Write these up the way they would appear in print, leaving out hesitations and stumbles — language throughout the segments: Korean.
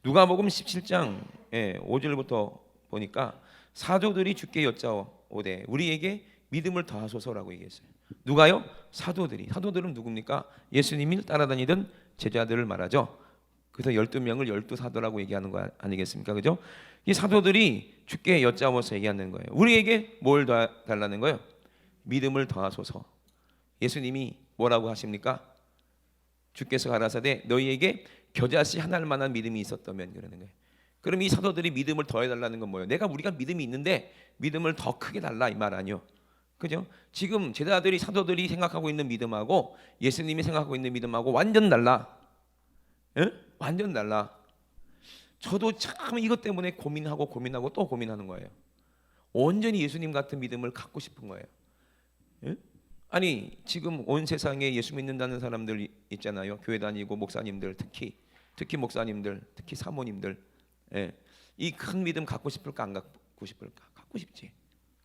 누가복음 17장 5절부터 보니까 사도들이 주께 여짜오되 우리에게 믿음을 더하소서라고 얘기했어요. 누가요? 사도들이. 사도들은 누굽니까? 예수님이 따라다니던 제자들을 말하죠. 그래서 12명을 12사도라고 얘기하는 거 아니겠습니까? 그죠? 이 사도들이 주께 여짜오면서 얘기하는 거예요. 우리에게 뭘 달라는 거예요? 믿음을 더하소서. 예수님이 뭐라고 하십니까? 주께서 가라사대 너희에게 겨자씨 하나일 만한 믿음이 있었다면, 그러는 거예요. 그럼 이 사도들이 믿음을 더해달라는 건 뭐예요? 우리가 믿음이 있는데 믿음을 더 크게 달라, 이 말 아니요? 그죠? 지금 제자들이, 사도들이 생각하고 있는 믿음하고 예수님이 생각하고 있는 믿음하고 완전 달라. 에? 완전 달라. 저도 참 이것 때문에 고민하고 또 고민하는 거예요. 온전히 예수님 같은 믿음을 갖고 싶은 거예요. 에? 아니 지금 온 세상에 예수 믿는다는 사람들 있잖아요. 교회 다니고 목사님들, 특히 목사님들, 특히 사모님들, 이 큰 믿음 갖고 싶을까 안 갖고 싶을까? 갖고 싶지.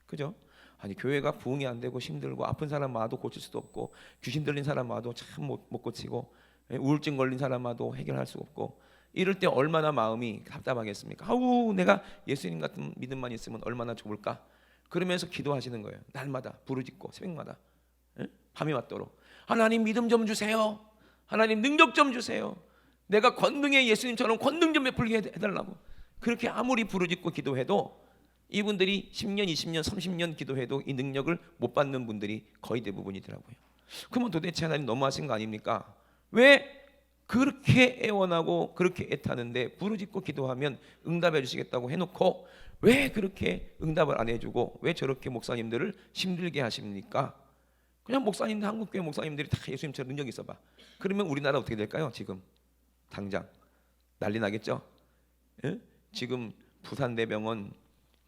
그죠? 아니 교회가 부흥이 안 되고 힘들고 아픈 사람 와도 고칠 수도 없고 귀신 들린 사람 와도 참 못 고치고 우울증 걸린 사람 와도 해결할 수 없고 이럴 때 얼마나 마음이 답답하겠습니까? 아우 내가 예수님 같은 믿음만 있으면 얼마나 좋을까? 그러면서 기도하시는 거예요. 날마다 부르짖고 새벽마다 밤이 왔도록 하나님 믿음 좀 주세요. 하나님 능력 좀 주세요. 내가 권능의 예수님처럼 권능 좀 베풀게 해달라고. 그렇게 아무리 부르짖고 기도해도 이분들이 10년, 20년, 30년 기도해도 이 능력을 못 받는 분들이 거의 대부분이더라고요. 그러면 도대체 하나님 너무하신 거 아닙니까? 왜 그렇게 애원하고 그렇게 애타는데 부르짖고 기도하면 응답해 주시겠다고 해놓고 왜 그렇게 응답을 안 해주고 왜 저렇게 목사님들을 힘들게 하십니까? 그냥 목사님들, 한국교회 목사님들이 다 예수님처럼 능력이 있어봐. 그러면 우리나라 어떻게 될까요? 지금 당장 난리 나겠죠? 예? 지금 부산대병원,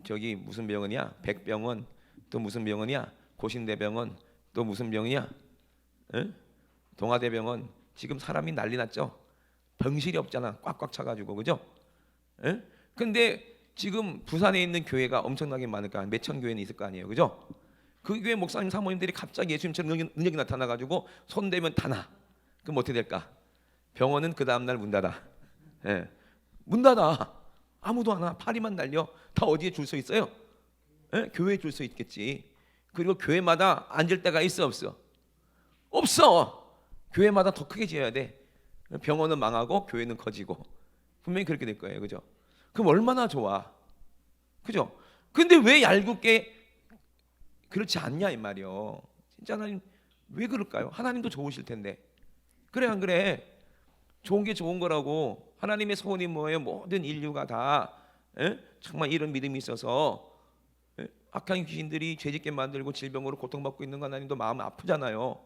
저기 무슨 병원이야? 백병원, 또 무슨 병원이야? 고신대병원, 또 무슨 병이야? 예? 동아대병원. 지금 사람이 난리 났죠? 병실이 없잖아. 꽉꽉 차가지고. 그죠? 예? 근데 지금 부산에 있는 교회가 엄청나게 많을까? 몇천 교회는 있을 거 아니에요. 그죠? 그 교회 목사님 사모님들이 갑자기 예수님처럼 능력이 나타나가지고 손대면 다 나. 그럼 어떻게 될까? 병원은 그 다음날 문 닫아. 문 닫아. 아무도 안 와. 파리만 날려. 다 어디에 줄 서 있어요? 교회에 줄 서 있겠지. 그리고 교회마다 앉을 데가 있어 없어? 없어. 교회마다 더 크게 지어야 돼. 병원은 망하고 교회는 커지고. 분명히 그렇게 될 거예요. 그죠? 그럼 얼마나 좋아. 그죠? 근데 왜 얄궂게 그렇지 않냐 이 말이요. 진짜 하나님 왜 그럴까요? 하나님도 좋으실 텐데. 그래 안 그래? 좋은 게 좋은 거라고. 하나님의 소원이 뭐예요? 모든 인류가 다 정말 이런 믿음이 있어서 악한 귀신들이 죄짓게 만들고 질병으로 고통받고 있는 거 하나님도 마음 아프잖아요.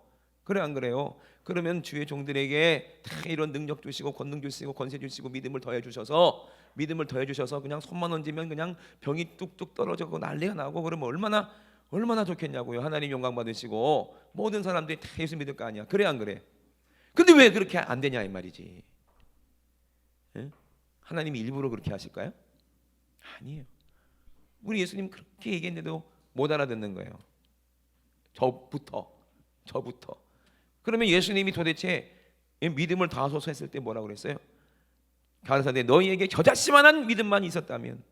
그래 안 그래요? 그러면 주의 종들에게 다 이런 능력 주시고 권능 주시고 권세 주시고 믿음을 더해 주셔서 그냥 손만 얹으면 그냥 병이 뚝뚝 떨어지고 난리가 나고 그러면 얼마나 좋겠냐고요. 하나님 영광 받으시고 모든 사람들이 다 예수 믿을 거 아니야. 그래 안 그래? 근데 왜 그렇게 안 되냐 이 말이지. 하나님이 일부러 그렇게 하실까요? 아니에요. 우리 예수님 그렇게 얘기했는데도 못 알아듣는 거예요. 저부터. 그러면 예수님이 도대체 믿음을 더하소서 했을 때 뭐라고 그랬어요? 가라사대 너희에게 겨자씨만한 믿음만 있었다면.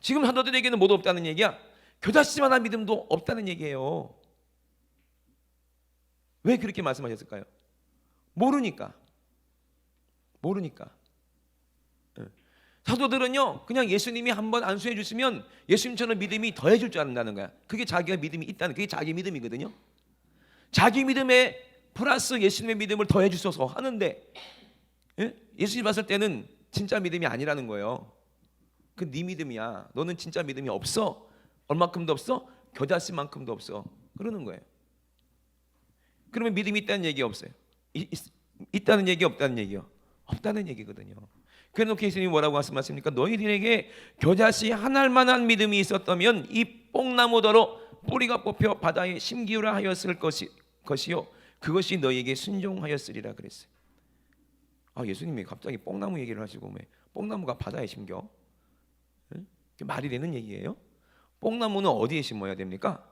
지금 사도들에게는 모두 없다는 얘기야. 겨자씨만한 믿음도 없다는 얘기예요. 왜 그렇게 말씀하셨을까요? 모르니까. 사도들은요 그냥 예수님이 한번 안수해 주시면 예수님처럼 믿음이 더해질 줄 안다는 거야. 그게 자기가 믿음이 있다는, 그게 자기 믿음이거든요. 자기 믿음에 플러스 예수님의 믿음을 더해 주셔서 하는데 예수님 봤을 때는 진짜 믿음이 아니라는 거예요. 그 네 믿음이야. 너는 진짜 믿음이 없어. 얼마큼도 없어? 겨자씨만큼도 없어. 그러는 거예요. 그러면 믿음이 있다는 얘기 없어요? 있다는 얘기 없다는 얘기요? 없다는 얘기거든요. 그래놓고 예수님이 뭐라고 말씀하십니까? 너희들에게 겨자씨 하나일 만한 믿음이 있었다면 이 뽕나무더러 뿌리가 뽑혀 바다에 심기우라 하였을 것이요 그것이 너희에게 순종하였으리라 그랬어요. 예수님이 갑자기 뽕나무 얘기를 하시고 왜 뽕나무가 바다에 심겨? 말이 되는 얘기예요? 뽕나무는 어디에 심어야 됩니까?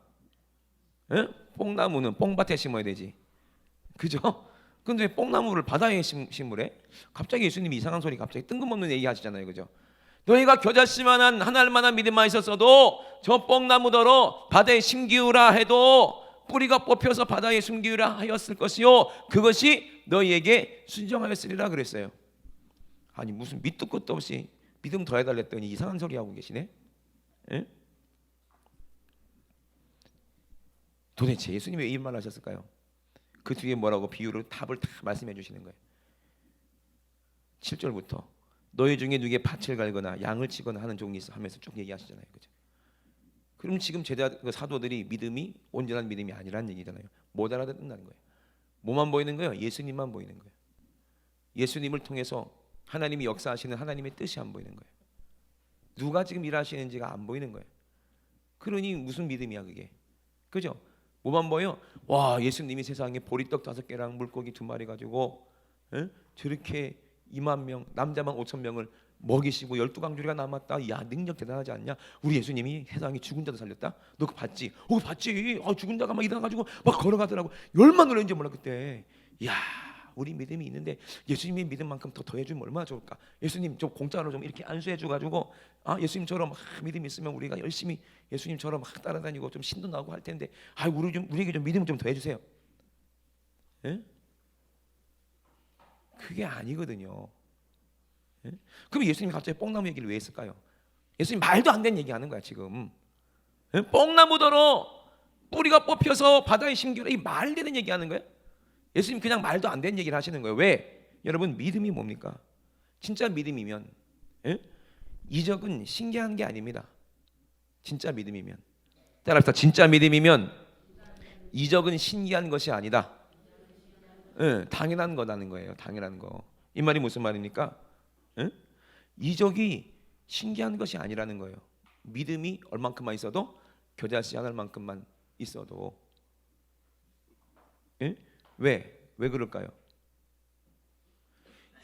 뽕나무는 뽕밭에 심어야 되지. 그죠? 근데 왜 뽕나무를 바다에 심으래? 갑자기 예수님이 이상한 소리 갑자기 뜬금없는 얘기 하시잖아요. 그죠? 너희가 겨자씨만한 하나만한 믿음만 있었어도 저 뽕나무더러 바다에 심기우라 해도 뿌리가 뽑혀서 바다에 숨기우라 하였을 것이요 그것이 너희에게 순종하였으리라 그랬어요. 아니 무슨 밑도 끝도 없이 믿음 더해달랬더니 이상한 소리 하고 계시네. 에? 도대체 예수님이 왜 이 말 하셨을까요? 그 뒤에 뭐라고 비유로 답을 다 말씀해 주시는 거예요. 7절부터 너희 중에 누구에게 밭을 갈거나 양을 치거나 하는 종이 있어 하면서 쭉 얘기하시잖아요. 그죠? 그럼 지금 제자 사도들이 믿음이 온전한 믿음이 아니라는 얘기잖아요. 못 알아듣는다는 거예요. 뭐만 보이는 거예요? 예수님만 보이는 거예요. 예수님을 통해서 하나님이 역사하시는 하나님의 뜻이 안 보이는 거예요. 누가 지금 일하시는지가 안 보이는 거예요. 그러니 무슨 믿음이야 그게? 그죠? 뭐만 보여? 와 예수님이 세상에 보리떡 5개랑 물고기 2마리 가지고 저렇게 2만 명 남자만 5천 명을 먹이시고 12강주리가 남았다. 야 능력 대단하지 않냐? 우리 예수님이 세상에 죽은 자도 살렸다. 너 그거 봤지? 그거 봤지? 죽은 자가 막 일어나가지고 막 걸어가더라고. 얼마나 놀랐는지 몰라 그때. 야 우리 믿음이 있는데 예수님의 믿음만큼 더 더해주면 얼마나 좋을까? 예수님 좀 공짜로 좀 이렇게 안수해줘가지고 예수님처럼 믿음이 있으면 우리가 열심히 예수님처럼 막 따라다니고 좀 신도 나고 할 텐데 우리에게 좀 믿음 좀 더해주세요. 예? 그게 아니거든요. 예? 그럼 예수님이 갑자기 뽕나무 얘기를 왜 했을까요? 예수님 말도 안 되는 얘기하는 거야 지금. 예? 뽕나무더러 뿌리가 뽑혀서 바다에 심기로 이 말 되는 얘기하는 거예요? 예수님 그냥 말도 안 되는 얘기를 하시는 거예요. 왜? 여러분 믿음이 뭡니까? 진짜 믿음이면 이적은 신기한 게 아닙니다. 진짜 믿음이면 따라합시다. 진짜 믿음이면 이적은 신기한 것이 아니다. 당연한 거라는 거예요. 당연한 거. 이 말이 무슨 말입니까? 이적이 신기한 것이 아니라는 거예요. 믿음이 얼만큼만 있어도 겨자씨 하나만큼만 있어도 왜 그럴까요?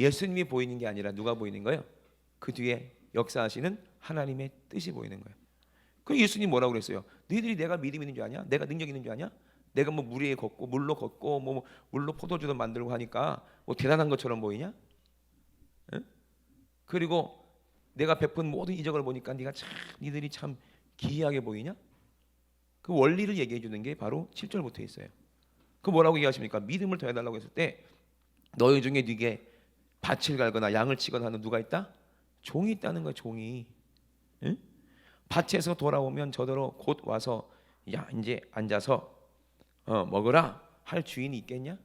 예수님이 보이는 게 아니라 누가 보이는 거예요? 그 뒤에 역사하시는 하나님의 뜻이 보이는 거예요. 그 예수님 뭐라고 그랬어요? 너희들이 내가 믿음 있는 줄 아냐? 내가 능력 있는 줄 아냐? 내가 뭐 물 위에 걷고 물로 걷고 뭐 물로 포도주도 만들고 하니까 뭐 대단한 것처럼 보이냐? 그리고 내가 베푼 모든 이적을 보니까 니들이 참 기이하게 보이냐? 그 원리를 얘기해 주는 게 바로 7절부터 있어요. 그 뭐라고 얘기하십니까? 믿음을 더해달라고 했을 때 너희 중에 네게 밭을 갈거나 양을 치거나 하는 누가 있다? 종이 있다는 거야. 종이. 밭에서 돌아오면 저더러 곧 와서 야 이제 앉아서 먹으라 할 주인이 있겠냐?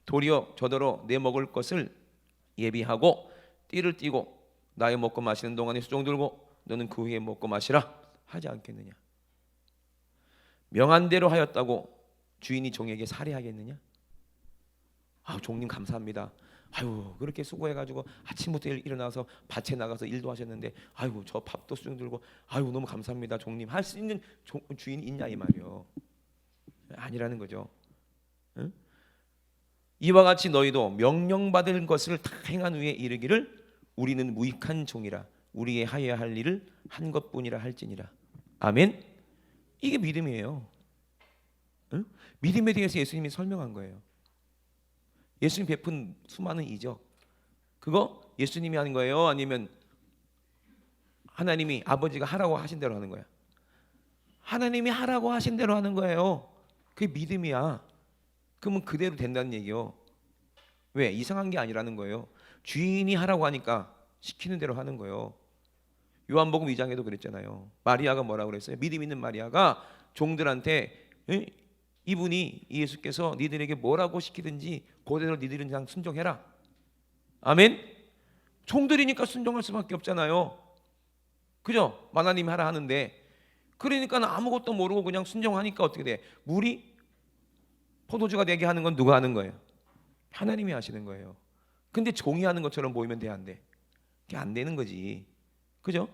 도리어 저더러 내 먹을 것을 예비하고 띠를 띠고 나의 먹고 마시는 동안에 수종 들고 너는 그 후에 먹고 마시라 하지 않겠느냐? 명한 대로 하였다고 주인이 종에게 살해하겠느냐? 종님 감사합니다. 그렇게 수고해가지고 아침부터 일어나서 밭에 나가서 일도 하셨는데 저 밥도 수종 들고 너무 감사합니다 종님 할 수 있는 주인이 있냐 이 말이요. 아니라는 거죠. 이와 같이 너희도 명령받을 것을 다 행한 후에 이르기를 우리는 무익한 종이라 우리의 하여야 할 일을 한 것뿐이라 할지니라. 아멘. 이게 믿음이에요. 믿음에 대해서 예수님이 설명한 거예요. 예수님 베푼 수많은 이적 그거 예수님이 하는 거예요? 아니면 하나님이 아버지가 하라고 하신 대로 하는 거야? 하나님이 하라고 하신 대로 하는 거예요. 그게 믿음이야. 그러면 그대로 된다는 얘기요. 왜? 이상한 게 아니라는 거예요. 주인이 하라고 하니까 시키는 대로 하는 거예요. 요한복음 2장에도 그랬잖아요. 마리아가 뭐라고 그랬어요? 믿음 있는 마리아가 종들한테 이분이 예수께서 니들에게 뭐라고 시키든지 그대로 니들은 그냥 순종해라. 아멘. 종들이니까 순종할 수밖에 없잖아요. 그죠? 하나님이 하라 하는데 그러니까 아무것도 모르고 그냥 순종하니까 어떻게 돼? 물이 포도주가 되게 하는 건 누가 하는 거예요? 하나님이 하시는 거예요. 근데 종이 하는 것처럼 보이면 돼 안 돼? 그게 안 되는 거지. 그죠?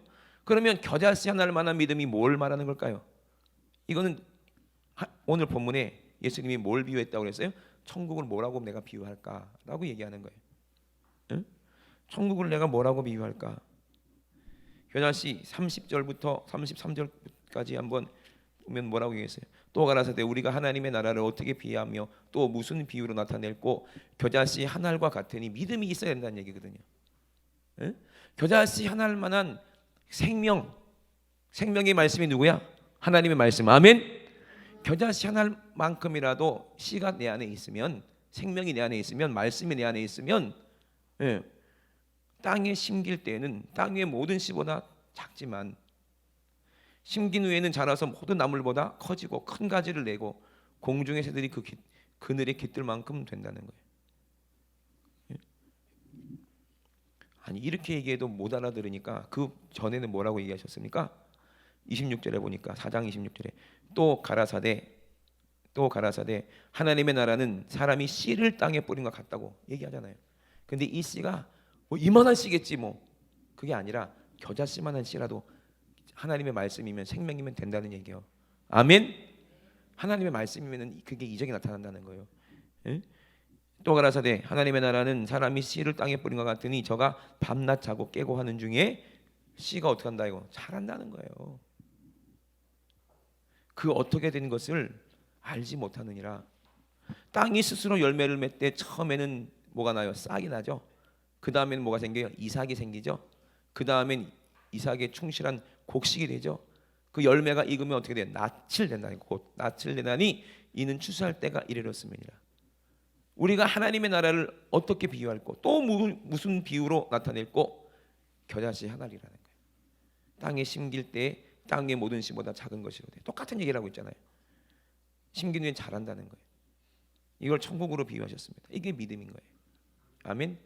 그러면 겨자씨 하나를 만한 믿음이 뭘 말하는 걸까요? 이거는 오늘 본문에 예수님이 뭘 비유했다고 그랬어요? 천국을 뭐라고 내가 비유할까라고 얘기하는 거예요. 응? 천국을 내가 뭐라고 비유할까? 겨자씨 30절부터 33절까지 한번 보면 뭐라고 얘기했어요? 또 가라사대 우리가 하나님의 나라를 어떻게 비하며 또 무슨 비유로 나타낼고 겨자씨 한 알과 같으니 믿음이 있어야 된다는 얘기거든요. 예? 겨자씨 한 알만한 생명의 말씀이 누구야? 하나님의 말씀. 아멘. 겨자씨 한 알만큼이라도 씨가 내 안에 있으면, 생명이 내 안에 있으면, 말씀이 내 안에 있으면, 예, 땅에 심길 때에는 땅 위의 모든 씨보다 작지만 심긴 후에는 자라서 모든 나물보다 커지고 큰 가지를 내고 공중의 새들이 그 그늘에 깃들 만큼 된다는 거예요. 예? 아니 이렇게 얘기해도 못 알아들으니까 그 전에는 뭐라고 얘기하셨습니까? 26절에 보니까 4장 26절에 또 가라사대 하나님의 나라는 사람이 씨를 땅에 뿌린 것 같다고 얘기하잖아요. 근데 이 씨가 뭐 이만한 씨겠지 뭐, 그게 아니라 겨자씨만한 씨라도 하나님의 말씀이면 생명이면 된다는 얘기예요. 아멘. 하나님의 말씀이면 그게 이적이 나타난다는 거예요. 예? 또 가라사대 하나님의 나라는 사람이 씨를 땅에 뿌린 것 같으니 저가 밤낮 자고 깨고 하는 중에 씨가 어떻게 한다 이거 자란다는 거예요. 그 어떻게 된 것을 알지 못하느니라. 땅이 스스로 열매를 맺되 처음에는 뭐가 나요? 싹이 나죠. 그 다음에는 뭐가 생겨요? 이삭이 생기죠. 그 다음엔 이삭의 충실한 곡식이 되죠. 그 열매가 익으면 어떻게 돼요? 낯을 내나니 곧 낯을 내나니 이는 추수할 때가 이르렀음이니라. 우리가 하나님의 나라를 어떻게 비유할고 또 무슨 비유로 나타낼고 겨자씨 한 알이라는 거예요. 땅에 심길 때 땅의 모든 씨보다 작은 것이로 돼. 똑같은 얘기를 하고 있잖아요. 심긴 후에 자란다는 거예요. 이걸 천국으로 비유하셨습니다. 이게 믿음인 거예요. 아멘.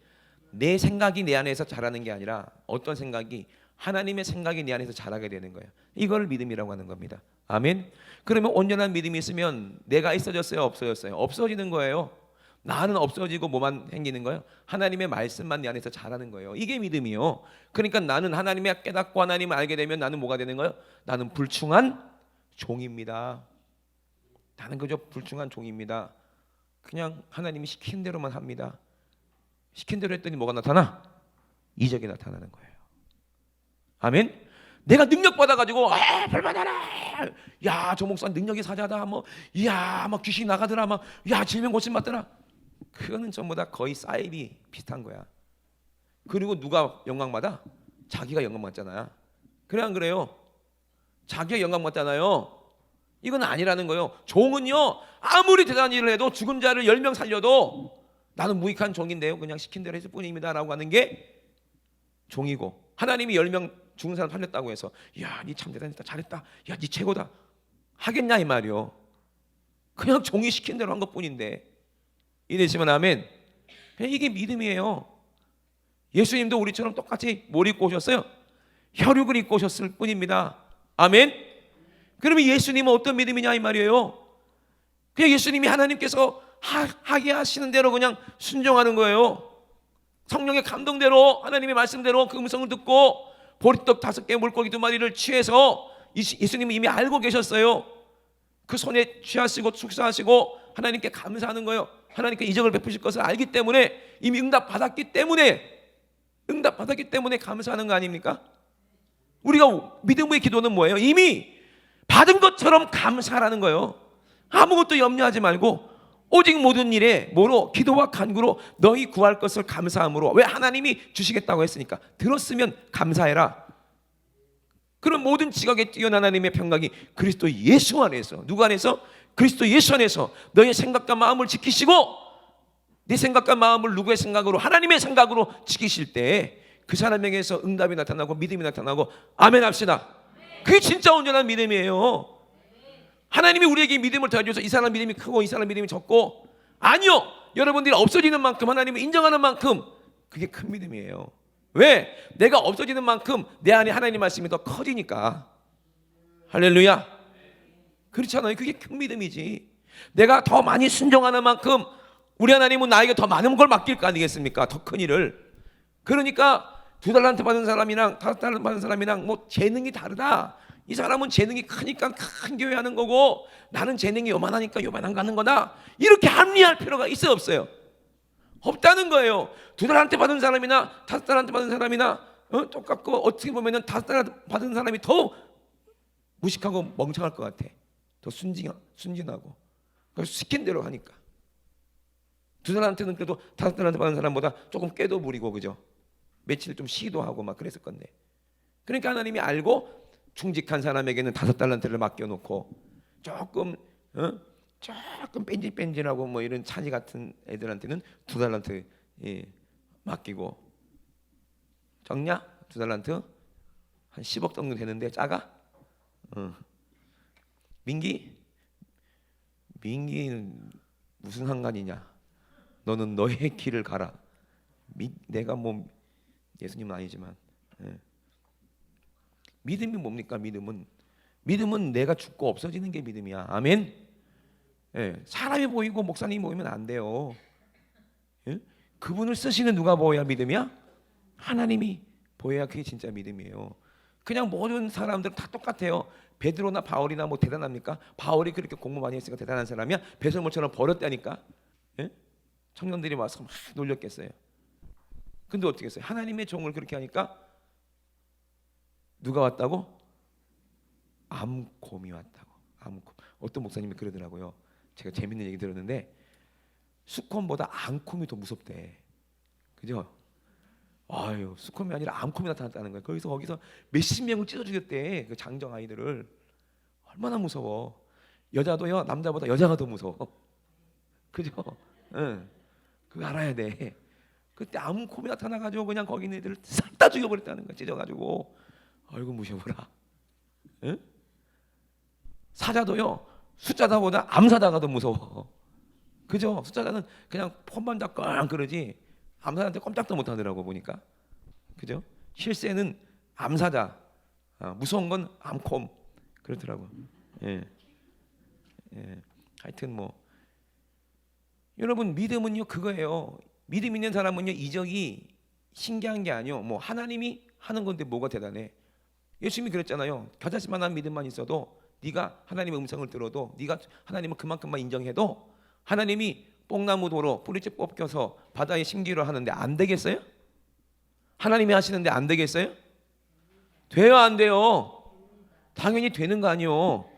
내 생각이 내 안에서 자라는 게 아니라 어떤 생각이 하나님의 생각이 내 안에서 자라게 되는 거예요. 이걸 믿음이라고 하는 겁니다. 아멘. 그러면 온전한 믿음이 있으면 내가 있어졌어요? 없어졌어요? 없어지는 거예요. 나는 없어지고 뭐만 생기는 거예요? 하나님의 말씀만 내 안에서 자라는 거예요. 이게 믿음이요. 그러니까 나는 하나님의 깨닫고 하나님을 알게 되면 나는 뭐가 되는 거예요? 나는 불충한 종입니다. 나는 그저 불충한 종입니다. 그냥 하나님이 시킨 대로만 합니다. 시킨 대로 했더니 뭐가 나타나? 이적이 나타나는 거예요. 아멘. 내가 능력 받아가지고 불만하라. 야, 저 목사 능력이 사자다. 뭐, 이야, 막 귀신 나가더라. 막, 야, 질병 고침 받더라. 그거는 전부 다 거의 사이비 비슷한 거야. 그리고 누가 영광 받아? 자기가 영광 받잖아요. 그래 안 그래요? 자기가 영광 받잖아요. 이건 아니라는 거예요. 종은요 아무리 대단한 일을 해도 죽은 자를 10명 살려도 나는 무익한 종인데요 그냥 시킨 대로 했을 뿐입니다 라고 하는 게 종이고, 하나님이 10명 죽은 사람 살렸다고 해서 야, 니 참 대단했다, 잘했다, 야, 니 최고다 하겠냐 이 말이요. 그냥 종이 시킨 대로 한 것뿐인데. 이해되시면 아멘. 이게 믿음이에요. 예수님도 우리처럼 똑같이 뭘 입고 오셨어요? 혈육을 입고 오셨을 뿐입니다. 아멘. 그러면 예수님은 어떤 믿음이냐 이 말이에요. 그냥 예수님이 하나님께서 하게 하시는 대로 그냥 순종하는 거예요. 성령의 감동대로 하나님의 말씀대로 그 음성을 듣고 보리떡 5개 물고기 2마리를 취해서 예수님이 이미 알고 계셨어요. 그 손에 취하시고 축사하시고 하나님께 감사하는 거예요. 하나님께 이적을 베푸실 것을 알기 때문에 이미 응답받았기 때문에 감사하는 거 아닙니까? 우리가 믿음의 기도는 뭐예요? 이미 받은 것처럼 감사하라는 거예요. 아무것도 염려하지 말고 오직 모든 일에 뭐로? 기도와 간구로 너희 구할 것을 감사함으로. 왜? 하나님이 주시겠다고 했으니까. 들었으면 감사해라. 그런 모든 지각에 뛰어난 하나님의 평강이 그리스도 예수 안에서, 누구 안에서? 그리스도 예수 안에서 너의 생각과 마음을 지키시고, 내 생각과 마음을 누구의 생각으로? 하나님의 생각으로 지키실 때 그 사람에게서 응답이 나타나고 믿음이 나타나고. 아멘 합시다. 그게 진짜 온전한 믿음이에요. 하나님이 우리에게 믿음을 더해줘서 이 사람 믿음이 크고 이 사람 믿음이 적고, 아니요, 여러분들이 없어지는 만큼 하나님을 인정하는 만큼 그게 큰 믿음이에요. 왜? 내가 없어지는 만큼 내 안에 하나님 말씀이 더 커지니까. 할렐루야. 그렇잖아요. 그게 큰 믿음이지. 내가 더 많이 순종하는 만큼 우리 하나님은 나에게 더 많은 걸 맡길 거 아니겠습니까? 더 큰 일을. 그러니까 2달란트 받은 사람이랑 5달란트 받은 사람이랑 뭐 재능이 다르다. 이 사람은 재능이 크니까 큰 교회 하는 거고 나는 재능이 요만하니까 요만한 거 하는 거다. 이렇게 합리할 필요가 있어요, 없어요? 없다는 거예요. 2달란트 받은 사람이나 5달란트 받은 사람이나 똑같고, 어떻게 보면 5달란트 받은 사람이 더 무식하고 멍청할 것 같아. 더 순진하고 그래서 시킨 대로 하니까. 2달란트는 그래도 5달란트 받은 사람보다 조금 꾀도 부리고 그죠? 며칠 좀 쉬기도 하고 막 그랬을 건데. 그러니까 하나님이 알고 충직한 사람에게는 5달란트를 맡겨놓고 조금 조금 뺀질뺀질하고 뭐 이런 차지 같은 애들한테는 2달란트 맡기고. 적냐? 2달란트 한 10억 정도 되는데 작아? 민기는 무슨 상관이냐? 너는 너의 길을 가라. 내가 뭐 예수님은 아니지만 믿음이 뭡니까? 믿음은 내가 죽고 없어지는 게 믿음이야. 아멘. 사람이 보이고 목사님이 보이면 안 돼요. 그분을 쓰시는 누가 보여야 믿음이야? 하나님이 보여야 그게 진짜 믿음이에요. 그냥 모든 사람들은 다 똑같아요. 베드로나 바울이나 뭐 대단합니까? 바울이 그렇게 공부 많이 했으니까 대단한 사람이야? 배설물처럼 버렸다니까. 청년들이 와서 막 놀렸겠어요. 근데 어떻게 했어요? 하나님의 종을 그렇게 하니까 누가 왔다고? 암곰이 왔다고. 암곰. 어떤 목사님이 그러더라고요. 제가 재밌는 얘기 들었는데 수컷보다 암곰이 더 무섭대. 그죠? 아유, 수컷이 아니라 암곰이 나타났다는 거예요. 거기서 몇십 명을 찢어 죽였대. 그 장정 아이들을. 얼마나 무서워. 여자도요 남자보다 여자가 더 무서워. 그죠? 응. 그거 알아야 돼. 그때 암곰이 나타나가지고 그냥 거기 있는 애들을 싹 다 죽여버렸다는 거야. 찢어가지고. 아이고 무셔보라. 응? 사자도요 숫자다보다 암사자가 더 무서워. 그죠? 숫자자는 그냥 폰만 잡고 그러지 암사자한테 꼼짝도 못하더라고 보니까. 그죠? 실세는 암사자, 무서운 건 암곰 그렇더라고. 하여튼 뭐 여러분 믿음은요 그거예요. 믿음 있는 사람은요 이적이 신기한 게 아니요. 뭐 하나님이 하는 건데 뭐가 대단해? 예수님이 그랬잖아요. 겨자씨만한 믿음만 있어도 네가 하나님의 음성을 들어도 네가 하나님을 그만큼만 인정해도 하나님이 뽕나무 도로 뿌리째 뽑혀서 바다에 심기로 하는데 안 되겠어요? 하나님이 하시는데 안 되겠어요? 돼요 안 돼요? 당연히 되는 거 아니요.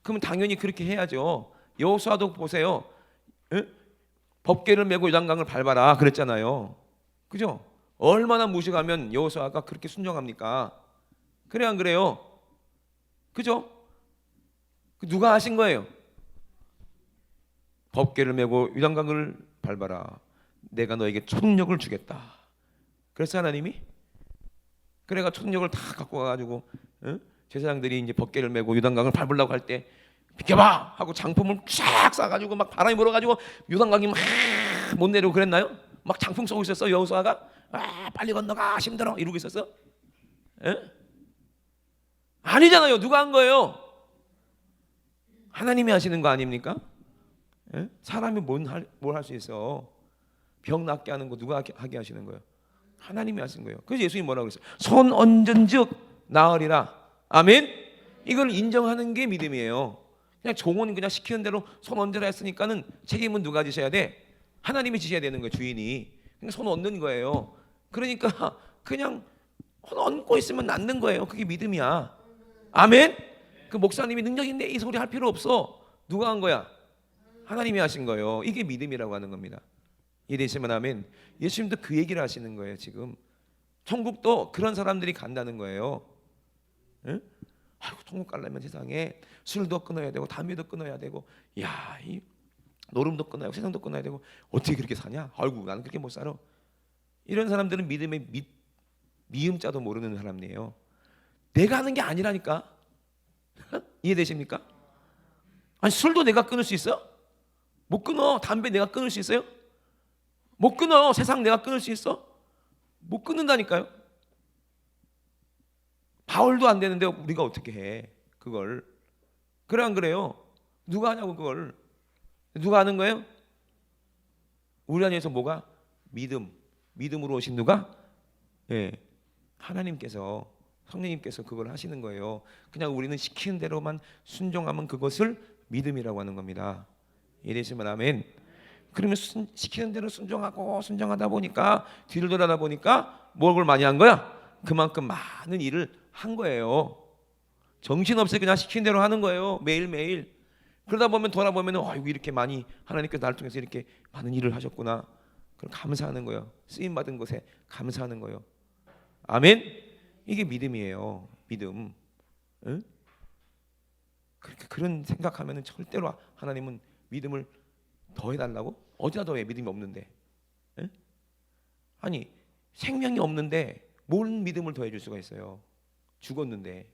그러면 당연히 그렇게 해야죠. 여호수아도 보세요. 법궤를 메고 요단강을 밟아라 그랬잖아요. 그죠? 얼마나 무식하면 여호수아가 그렇게 순종합니까? 그래 안 그래요? 그죠? 누가 하신 거예요? 법궤를 메고 요단강을 밟아라. 내가 너에게 초능력을 주겠다. 그래서 하나님이 그래가 초능력을 다 갖고 가가지고 제사장들이 이제 법궤를 메고 요단강을 밟으려고 할 때 비켜봐 하고 장품을 쫙 쏴가지고 막 바람이 불어가지고 요단강이 막 못 내리고 그랬나요? 막 장풍 쏘고 있었어 여호수아가. 빨리 건너가 힘들어 이러고 있었어? 아니잖아요. 누가 한 거예요? 하나님이 하시는 거 아닙니까? 사람이 뭘 할 수 있어? 병 낫게 하는 거 누가 하게 하시는 거예요? 하나님이 하신 거예요. 그래서 예수님이 뭐라고 그랬어요? 손 얹은즉 나으리라. 아멘. 이걸 인정하는 게 믿음이에요. 그냥 종은 그냥 시키는 대로 손 얹으라 했으니까는 책임은 누가 지셔야 돼? 하나님이 지셔야 되는 거예요. 주인이. 그러니까 손 얹는 거예요. 그러니까 그냥 손 얹고 있으면 낫는 거예요. 그게 믿음이야. 아멘. 그 목사님이 능력 있네 이 소리 할 필요 없어. 누가 한 거야? 하나님이 하신 거예요. 이게 믿음이라고 하는 겁니다. 이해되시면 아멘. 예수님도 그 얘기를 하시는 거예요. 지금 천국도 그런 사람들이 간다는 거예요. 아이고 천국 가려면 세상에 술도 끊어야 되고 담배도 끊어야 되고 이 노름도 끊어야 되고 세상도 끊어야 되고 어떻게 그렇게 사냐? 아이고 나는 그렇게 못 살아. 이런 사람들은 믿음의 미음자도 모르는 사람이에요. 내가 하는 게 아니라니까. 이해되십니까? 아니 술도 내가 끊을 수 있어? 못 끊어. 담배 내가 끊을 수 있어요? 못 끊어. 세상 내가 끊을 수 있어? 못 끊는다니까요. 바울도 안 되는데 우리가 어떻게 해 그걸? 그래 안 그래요? 누가 하냐고 그걸? 누가 하는 거예요? 우리 안에서 뭐가? 믿음으로 오신 누가? 하나님께서 성령님께서 그걸 하시는 거예요. 그냥 우리는 시키는 대로만 순종하면 그것을 믿음이라고 하는 겁니다. 이해되시면 아멘. 그러면 시키는 대로 순종하다 보니까 뒤를 돌아다 보니까 뭘 많이 한 거야? 그만큼 많은 일을 한 거예요. 정신없이 그냥 시키는 대로 하는 거예요. 매일매일. 그러다 보면 돌아보면 아이고 이렇게 많이 하나님께서 나를 통해서 이렇게 많은 일을 하셨구나. 그럼 감사하는 거예요. 쓰임 받은 것에 감사하는 거예요. 아멘. 이게 믿음이에요. 믿음. 응? 그런 생각하면은 절대로 하나님은 믿음을 더해달라고? 어디다 더해? 믿음이 없는데. 응? 아니 생명이 없는데 뭔 믿음을 더해줄 수가 있어요? 죽었는데.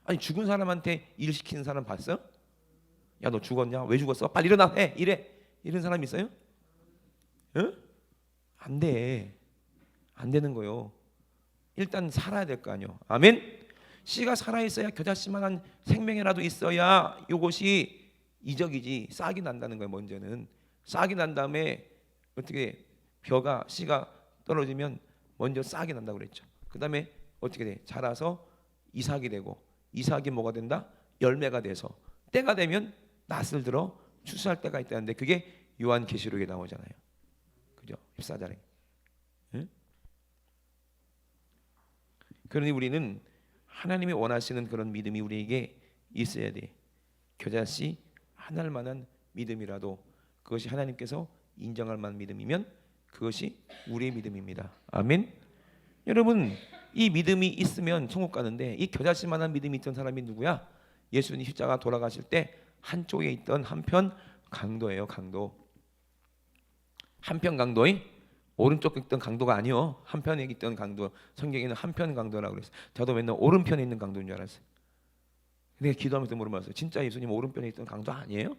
아니 죽은 사람한테 일 시키는 사람 봤어? 야 너 죽었냐? 왜 죽었어? 빨리 일어나 해 이래. 이런 사람 있어요? 응? 안 돼. 안 되는 거요. 일단 살아야 될 거 아니요. 아멘. 씨가 살아 있어야 겨자씨만한 생명이라도 있어야 이것이 이적이지. 싹이 난다는 거예요. 먼저는 싹이 난 다음에 어떻게 벼가 씨가 떨어지면 먼저 싹이 난다고 그랬죠. 그 다음에 어떻게 돼? 자라서 이삭이 되고 이삭이 뭐가 된다? 열매가 돼서 때가 되면 낫을 들어 추수할 때가 있다는데 그게 요한계시록에 나오잖아요. 그죠? 14장에. 응? 그러니 우리는 하나님이 원하시는 그런 믿음이 우리에게 있어야 돼. 겨자씨 하나할 만한 믿음이라도 그것이 하나님께서 인정할 만한 믿음이면 그것이 우리의 믿음입니다. 아멘. 여러분 이 믿음이 있으면 천국 가는데 이 겨자씨만한 믿음이 있던 사람이 누구야? 예수님 십자가 돌아가실 때 한쪽에 있던 한편 강도예요. 강도. 한편 강도의 오른쪽에 있던 강도가 아니요. 한편에 있던 강도. 성경에는 한편 강도라고 그랬어요. 저도 맨날 오른편에 있는 강도인 줄 알았어요. 근데 기도하면서 물어봤어요. 진짜 예수님 오른편에 있던 강도 아니에요?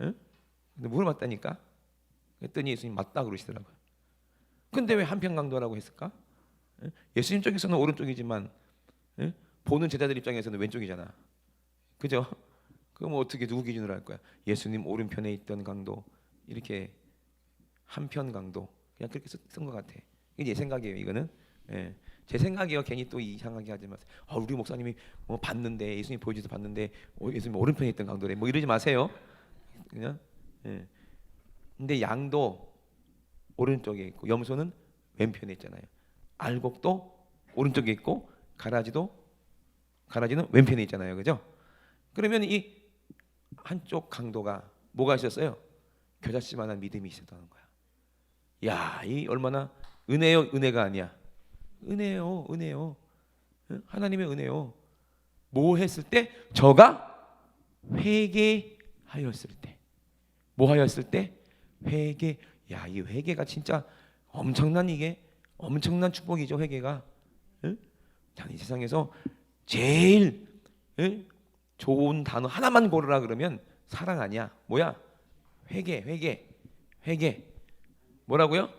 응? 근데 물어봤다니까. 그랬더니 예수님 맞다 그러시더라고요. 근데 왜 한편 강도라고 했을까? 응? 예수님 쪽에서는 오른쪽이지만 응? 보는 제자들 입장에서는 왼쪽이잖아. 그죠? 그럼 어떻게 누구 기준으로 할 거야? 예수님 오른편에 있던 강도 이렇게 한편 강도 그냥 그렇게 쓴 것 같아. 이게 제 생각이에요. 이거는 예. 제 생각이요. 괜히 또 이상하게 하지 마세요. 우리 목사님이 뭐 봤는데 예수님 보여줘서 봤는데 예수님 오른편에 있던 강도래. 뭐 이러지 마세요. 그냥 예. 근데 양도 오른쪽에 있고 염소는 왼편에 있잖아요. 알곡도 오른쪽에 있고 가라지는 왼편에 있잖아요. 그죠? 그러면 이 한쪽 강도가 뭐가 있었어요? 겨자씨만한 믿음이 있었다는 거야. 야, 이 얼마나 은혜요, 은혜가 아니야. 은혜요, 은혜요. 하나님의 은혜요. 뭐 했을 때? 저가 회개하였을 때. 뭐 하였을 때? 회개. 야, 이 회개가 진짜 엄청난 축복이죠. 회개가. 응? 이 세상에서 제일 좋은 단어 하나만 고르라 그러면 사랑 아니야. 뭐야? 회개. 뭐라고요?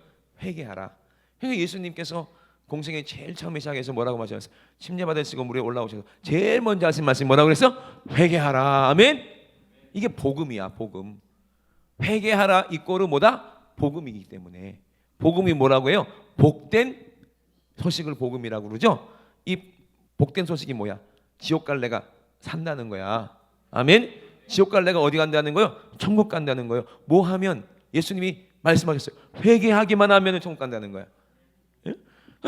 회개하라. 그러니까 예수님께서 공생의 제일 처음에 시작해서 뭐라고 말씀하셨어요? 침례받으시고 물에 올라오셔서 제일 먼저 하신 말씀이 뭐라고 그랬어? 회개하라. 아멘. 이게 복음이야. 복음. 회개하라 이꼬르 뭐다? 복음이기 때문에. 복음이 뭐라고 해요? 복된 소식을 복음이라고 그러죠. 이 복된 소식이 뭐야? 지옥 갈 내가 산다는 거야. 아멘. 지옥 갈 내가 어디 간다는 거요? 천국 간다는 거요. 뭐 하면? 예수님이 말씀하셨어요. 회개하기만 하면 천국 간다는 거야. 예?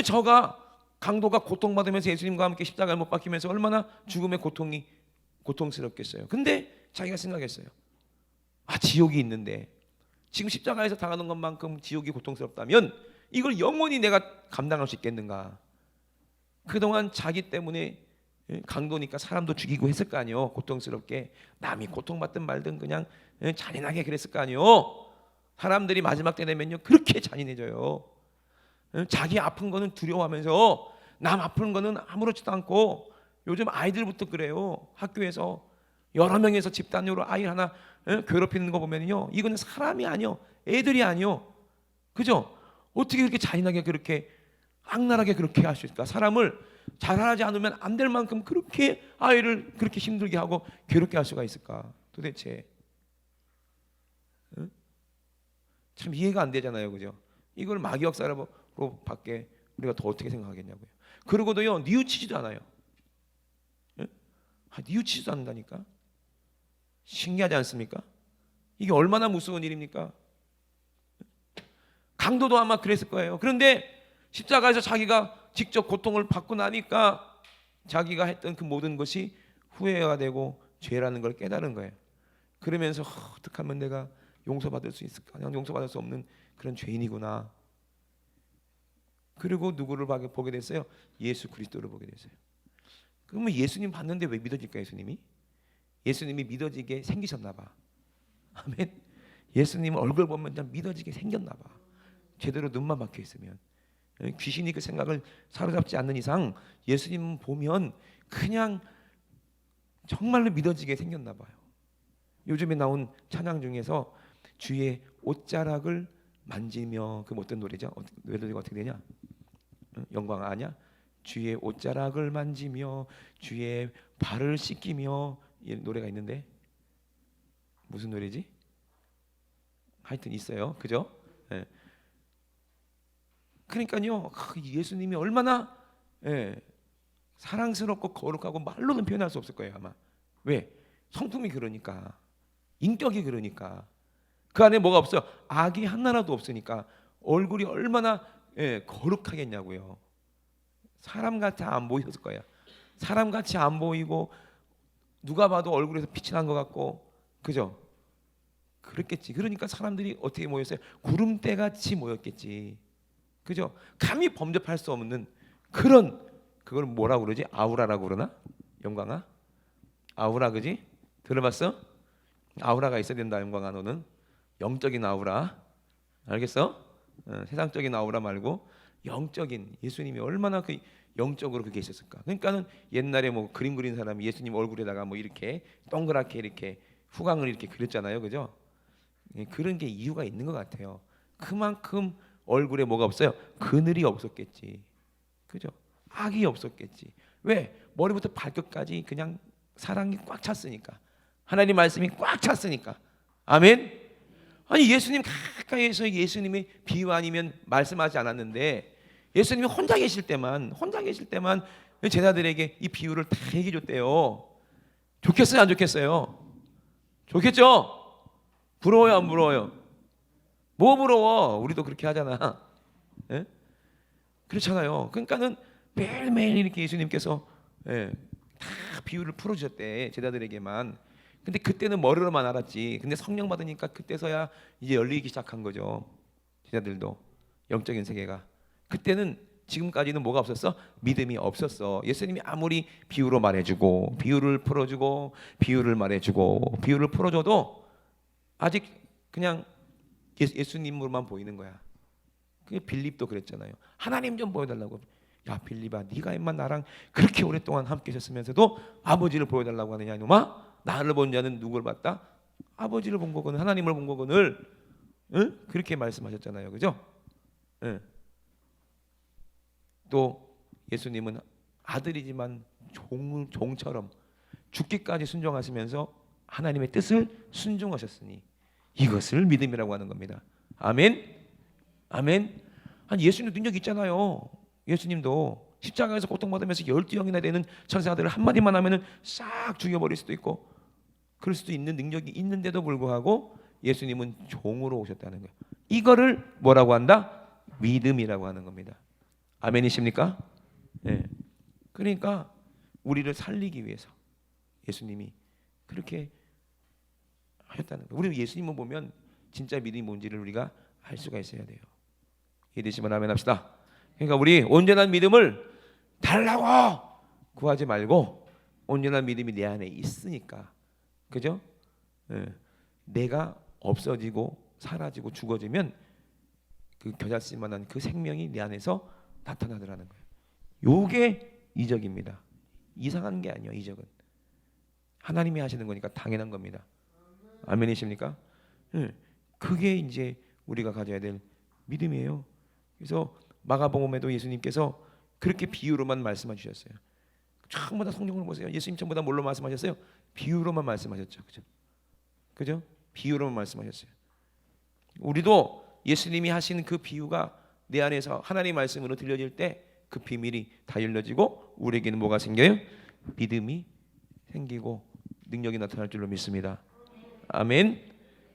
저가 강도가 고통받으면서 예수님과 함께 십자가에 못 박히면서 얼마나 죽음의 고통이 고통스럽겠어요. 근데 자기가 생각했어요. 지옥이 있는데 지금 십자가에서 당하는 것만큼 지옥이 고통스럽다면 이걸 영원히 내가 감당할 수 있겠는가? 그동안 자기 때문에 강도니까 사람도 죽이고 했을 거 아니요. 고통스럽게 남이 고통받든 말든 그냥 잔인하게 그랬을 거 아니요. 사람들이 마지막 때 되면요 그렇게 잔인해져요. 자기 아픈 거는 두려워하면서 남 아픈 거는 아무렇지도 않고 요즘 아이들부터 그래요. 학교에서 여러 명에서 집단으로 아이 하나 괴롭히는 거 보면요 이거는 사람이 아니요. 애들이 아니요. 그죠? 어떻게 그렇게 잔인하게 그렇게 악랄하게 그렇게 할 수 있을까? 사람을 잘하지 않으면 안 될 만큼 그렇게 아이를 그렇게 힘들게 하고 괴롭게 할 수가 있을까? 도대체 참 이해가 안 되잖아요, 그죠? 이걸 마귀 역사로 밖에 우리가 더 어떻게 생각하겠냐고요. 그러고도요 뉘우치지도 않아요. 뉘우치지도 않는다니까. 신기하지 않습니까? 이게 얼마나 무서운 일입니까? 강도도 아마 그랬을 거예요. 그런데 십자가에서 자기가 직접 고통을 받고 나니까 자기가 했던 그 모든 것이 후회가 되고 죄라는 걸 깨달은 거예요. 그러면서 어떻게 하면 내가 용서받을 수 있을까? 그냥 용서받을 수 없는 그런 죄인이구나. 그리고 누구를 보게 됐어요? 예수 그리스도를 보게 됐어요. 그러면 예수님 봤는데 왜 믿어질까? 예수님이 믿어지게 생기셨나 봐. 아멘. 예수님 얼굴 보면 좀 믿어지게 생겼나 봐. 제대로 눈만 막혀 있으면. 귀신이 그 생각을 사로잡지 않는 이상 예수님 보면 그냥 정말로 믿어지게 생겼나 봐요. 요즘에 나온 찬양 중에서 주의 옷자락을 만지며, 그 어떤 노래죠? 노래가 어떻게 되냐? 영광 아냐? 주의 옷자락을 만지며 주의 발을 씻기며, 이 노래가 있는데 무슨 노래지? 하여튼 있어요. 그죠? 예. 그러니까요, 예수님이 얼마나 사랑스럽고 거룩하고 말로는 표현할 수 없을 거예요 아마. 왜? 성품이 그러니까, 인격이 그러니까. 그 안에 뭐가 없어요? 악이 하나라도 없으니까 얼굴이 얼마나 거룩하겠냐고요. 사람같이 안 보였을 거야. 사람같이 안 보이고 누가 봐도 얼굴에서 빛이 난 것 같고, 그죠? 그랬겠지. 그러니까 사람들이 어떻게 모였어요? 구름대같이 모였겠지. 그죠? 감히 범접할 수 없는 그런, 그걸 뭐라고 그러지? 아우라라고 그러나? 영광아? 아우라, 그지? 들어봤어? 아우라가 있어야 된다. 영광아, 너는 영적인 아우라. 알겠어? 세상적인 아우라 말고 영적인, 예수님이 얼마나 그 영적으로 그게 있었을까? 그러니까는 옛날에 뭐 그림 그린 사람이 예수님 얼굴에다가 뭐 이렇게 동그랗게 이렇게 후광을 이렇게 그렸잖아요, 그죠? 그런 게 이유가 있는 것 같아요. 그만큼 얼굴에 뭐가 없어요? 그늘이 없었겠지, 그죠? 악이 없었겠지. 왜? 머리부터 발끝까지 그냥 사랑이 꽉 찼으니까, 하나님 말씀이 꽉 찼으니까. 아멘. 아니 예수님 가까이에서 예수님의 비유 아니면 말씀하지 않았는데, 예수님이 혼자 계실 때만 제자들에게 이 비유를 다 얘기해 줬대요. 좋겠어요, 안 좋겠어요? 좋겠죠? 부러워요, 안 부러워요? 뭐 부러워? 우리도 그렇게 하잖아. 예? 그렇잖아요. 그러니까는 매일매일 이렇게 예수님께서 다 비유를 풀어주셨대, 제자들에게만. 근데 그때는 머리로만 알았지. 근데 성령 받으니까 그때서야 이제 열리기 시작한 거죠. 제자들도 영적인 세계가. 그때는, 지금까지는 뭐가 없었어? 믿음이 없었어. 예수님이 아무리 비유로 말해주고 비유를 풀어주고 비유를 말해주고 비유를 풀어줘도 아직 그냥 예수님으로만 보이는 거야. 그 빌립도 그랬잖아요. 하나님 좀 보여달라고. 야 빌립아, 네가 임마 나랑 그렇게 오랫동안 함께 있었으면서도 아버지를 보여달라고 하느냐 이놈아? 나를 본 자는 누굴 봤다? 아버지를 본 거거늘, 하나님을 본 거거늘. 응? 그렇게 말씀하셨잖아요, 그죠? 응. 또 예수님은 아들이지만 종처럼 죽기까지 순종하시면서 하나님의 뜻을 순종하셨으니 이것을 믿음이라고 하는 겁니다. 아멘. 아멘. 아니 예수님 능력 있잖아요. 예수님도 십자가에서 고통받으면서 12영이나 되는 천사들을 한마디만 하면은 싹 죽여버릴 수도 있고 그럴 수도 있는 능력이 있는데도 불구하고 예수님은 종으로 오셨다는 거예요. 이거를 뭐라고 한다? 믿음이라고 하는 겁니다. 아멘이십니까? 네. 그러니까 우리를 살리기 위해서 예수님이 그렇게 하셨다는 거예요. 우리 예수님을 보면 진짜 믿음이 뭔지를 우리가 알 수가 있어야 돼요. 이해되시면 아멘 합시다. 그러니까 우리 온전한 믿음을 달라고 구하지 말고 온전한 믿음이 내 안에 있으니까, 그죠? 네. 내가 없어지고 사라지고 죽어지면 그 겨자씨 만한 그 생명이 내 안에서 나타나더라는 거예요. 요게 이적입니다. 이상한 게 아니에요. 이적은 하나님이 하시는 거니까 당연한 겁니다. 아멘이십니까? 그게 이제 우리가 가져야 될 믿음이에요. 그래서 마가복음에도 예수님께서 그렇게 비유로만 말씀해 주셨어요. 전부 다 성경을 보세요. 예수님 전부 다 뭘로 말씀하셨어요? 비유로만 말씀하셨죠. 그죠? 그죠? 비유로만 말씀하셨어요. 우리도 예수님이 하신 그 비유가 내 안에서 하나님의 말씀으로 들려질 때 그 비밀이 다 열려지고 우리에게는 뭐가 생겨요? 믿음이 생기고 능력이 나타날 줄로 믿습니다. 아멘.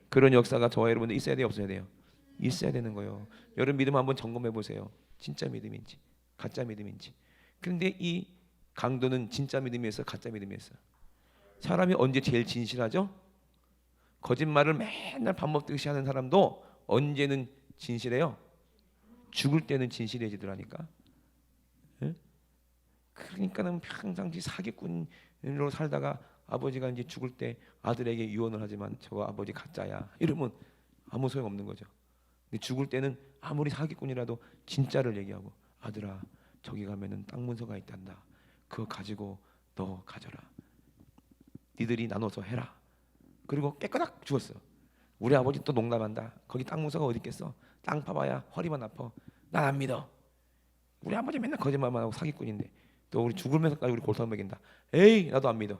그런 역사가 저와 여러분들 있어야 돼요, 없어야 돼요? 있어야 되는 거예요. 여러분 믿음 한번 점검해 보세요. 진짜 믿음인지 가짜 믿음인지. 그런데 이 강도는 진짜 믿음이었어, 가짜 믿음이었어? 사람이 언제 제일 진실하죠? 거짓말을 맨날 밥 먹듯이 하는 사람도 언제는 진실해요? 죽을 때는 진실해지더라니까. 예? 그러니까는 평상시 사기꾼으로 살다가 아버지가 이제 죽을 때 아들에게 유언을 하지만 저거 아버지 가짜야 이러면 아무 소용 없는 거죠. 근데 죽을 때는 아무리 사기꾼이라도 진짜를 얘기하고, 아들아 저기 가면은 땅 문서가 있단다. 그거 가지고 너 가져라. 니들이 나눠서 해라. 그리고 깨끗하게 죽었어. 우리 아버지 또 농담한다. 거기 땅 문서가 어디 있겠어? 땅 파봐야 허리만 아파. 난 안 믿어. 우리 아버지 맨날 거짓말만 하고 사기꾼인데 또 우리 죽으면서까지 우리 골탕 먹인다. 에이 나도 안 믿어.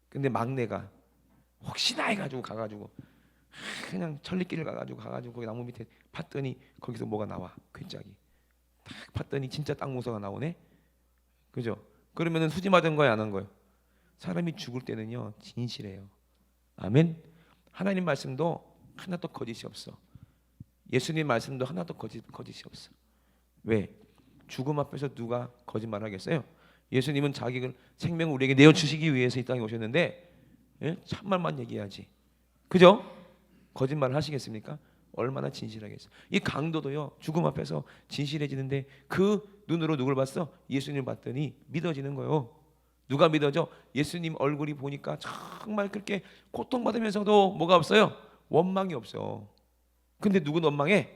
근데 막내가 혹시나 해가지고 가가지고 그냥 천리길을 가가지고 거기 나무 밑에 팠더니 거기서 뭐가 나와. 괴짝이 딱 팠더니 진짜 땅 문서가 나오네. 그죠? 그러면은 수지 맞은 거야 안 한 거예요? 사람이 죽을 때는요 진실해요. 아멘. 하나님 말씀도 하나도 거짓이 없어. 예수님 말씀도 하나도 거짓이 없어. 왜? 죽음 앞에서 누가 거짓말하겠어요? 예수님은 자기 생명을 우리에게 내어주시기 위해서 이 땅에 오셨는데, 예? 참말만 얘기해야지. 그죠? 거짓말을 하시겠습니까? 얼마나 진실하겠어요. 이 강도도요 죽음 앞에서 진실해지는데 그 눈으로 누굴 봤어? 예수님을 봤더니 믿어지는 거예요. 누가 믿어져? 예수님 얼굴이 보니까 정말 그렇게 고통받으면서도 뭐가 없어요? 원망이 없어. 근데 누군 원망해?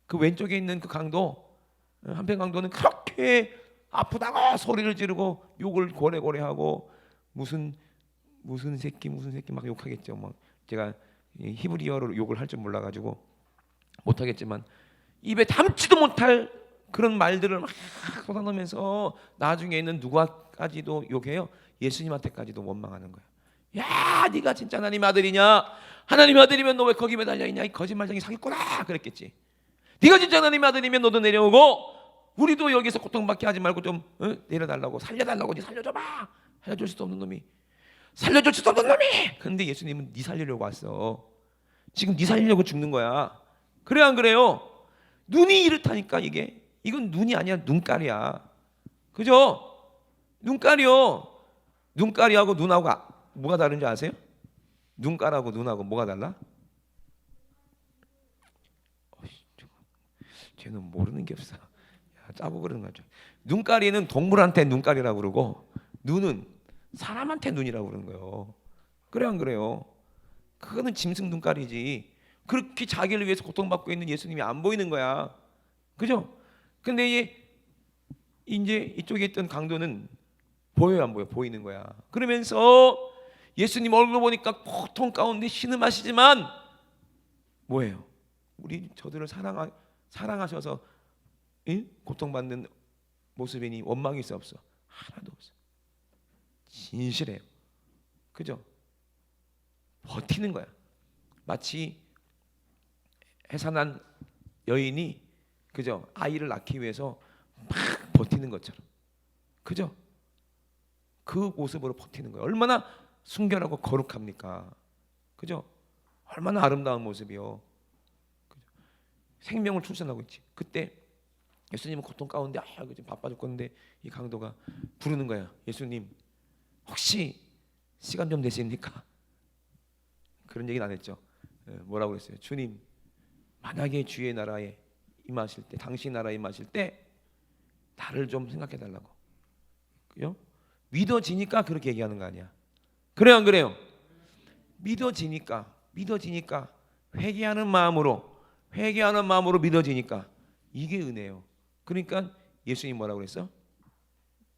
그 왼쪽에 있는 그 강도, 한편 강도는 그렇게 아프다고 소리를 지르고 욕을 고래고래하고 무슨 새끼 막 욕하겠죠. 뭐 제가 히브리어로 욕을 할 줄 몰라가지고 못하겠지만 입에 담지도 못할 그런 말들을 막 쏟아내면서 나중에 있는 누구까지도 욕해요. 예수님한테까지도 원망하는 거야. 야, 네가 진짜 하나님 아들이냐? 하나님 아들이면 너 왜 거기 매달려 있냐? 이 거짓말쟁이 사기꾼아! 그랬겠지. 네가 진짜 하나님 아들이면 너도 내려오고 우리도 여기서 고통받게 하지 말고 좀 내려달라고, 살려달라고. 네 살려줘봐. 살려줄 수도 없는 놈이. 살려줄 수도 없는 놈이. 근데 예수님은 네 살리려고 왔어. 지금 네 살리려고 죽는 거야. 그래 안 그래요? 눈이 이렇다니까. 이건 눈이 아니야, 눈깔이야. 그죠? 눈깔이요. 눈깔이하고 눈하고 뭐가 다른지 아세요? 눈깔하고 눈하고 뭐가 달라? 쟤는 모르는 게 없어. 야, 짜고 그러는 거죠. 눈깔이는 동물한테 눈깔이라고 그러고 눈은 사람한테 눈이라고 그러는 거예요. 그래 안 그래요? 그거는 짐승 눈깔이지. 그렇게 자기를 위해서 고통받고 있는 예수님이 안 보이는 거야. 그죠? 근데 이제 이쪽에 있던 강도는 보여요 안 보여? 보이는 거야. 그러면서 예수님 얼굴 보니까 고통 가운데 신음하시지만 뭐예요? 우리 저들을 사랑하셔서 고통받는 모습이니 원망이 있어 없어? 하나도 없어. 진실해요. 그죠? 버티는 거야. 마치 해산한 여인이 그죠? 아이를 낳기 위해서 막 버티는 것처럼. 그죠? 그 모습으로 버티는 거예요. 얼마나 순결하고 거룩합니까? 그죠? 얼마나 아름다운 모습이요. 그죠? 생명을 출산하고 있지. 그때 예수님은 고통 가운데 지금 바빠 죽겠는데 이 강도가 부르는 거야. 예수님 혹시 시간 좀 되십니까? 그런 얘기는 안 했죠. 뭐라고 그랬어요? 주님 만약에 주의 나라에 임하실 때, 당신 나라에 임하실 때 나를 좀 생각해 달라고. 그죠? 믿어지니까 그렇게 얘기하는 거 아니야. 그래요 안 그래요? 믿어지니까 회개하는 마음으로 믿어지니까 이게 은혜예요. 그러니까 예수님 뭐라고 그랬어?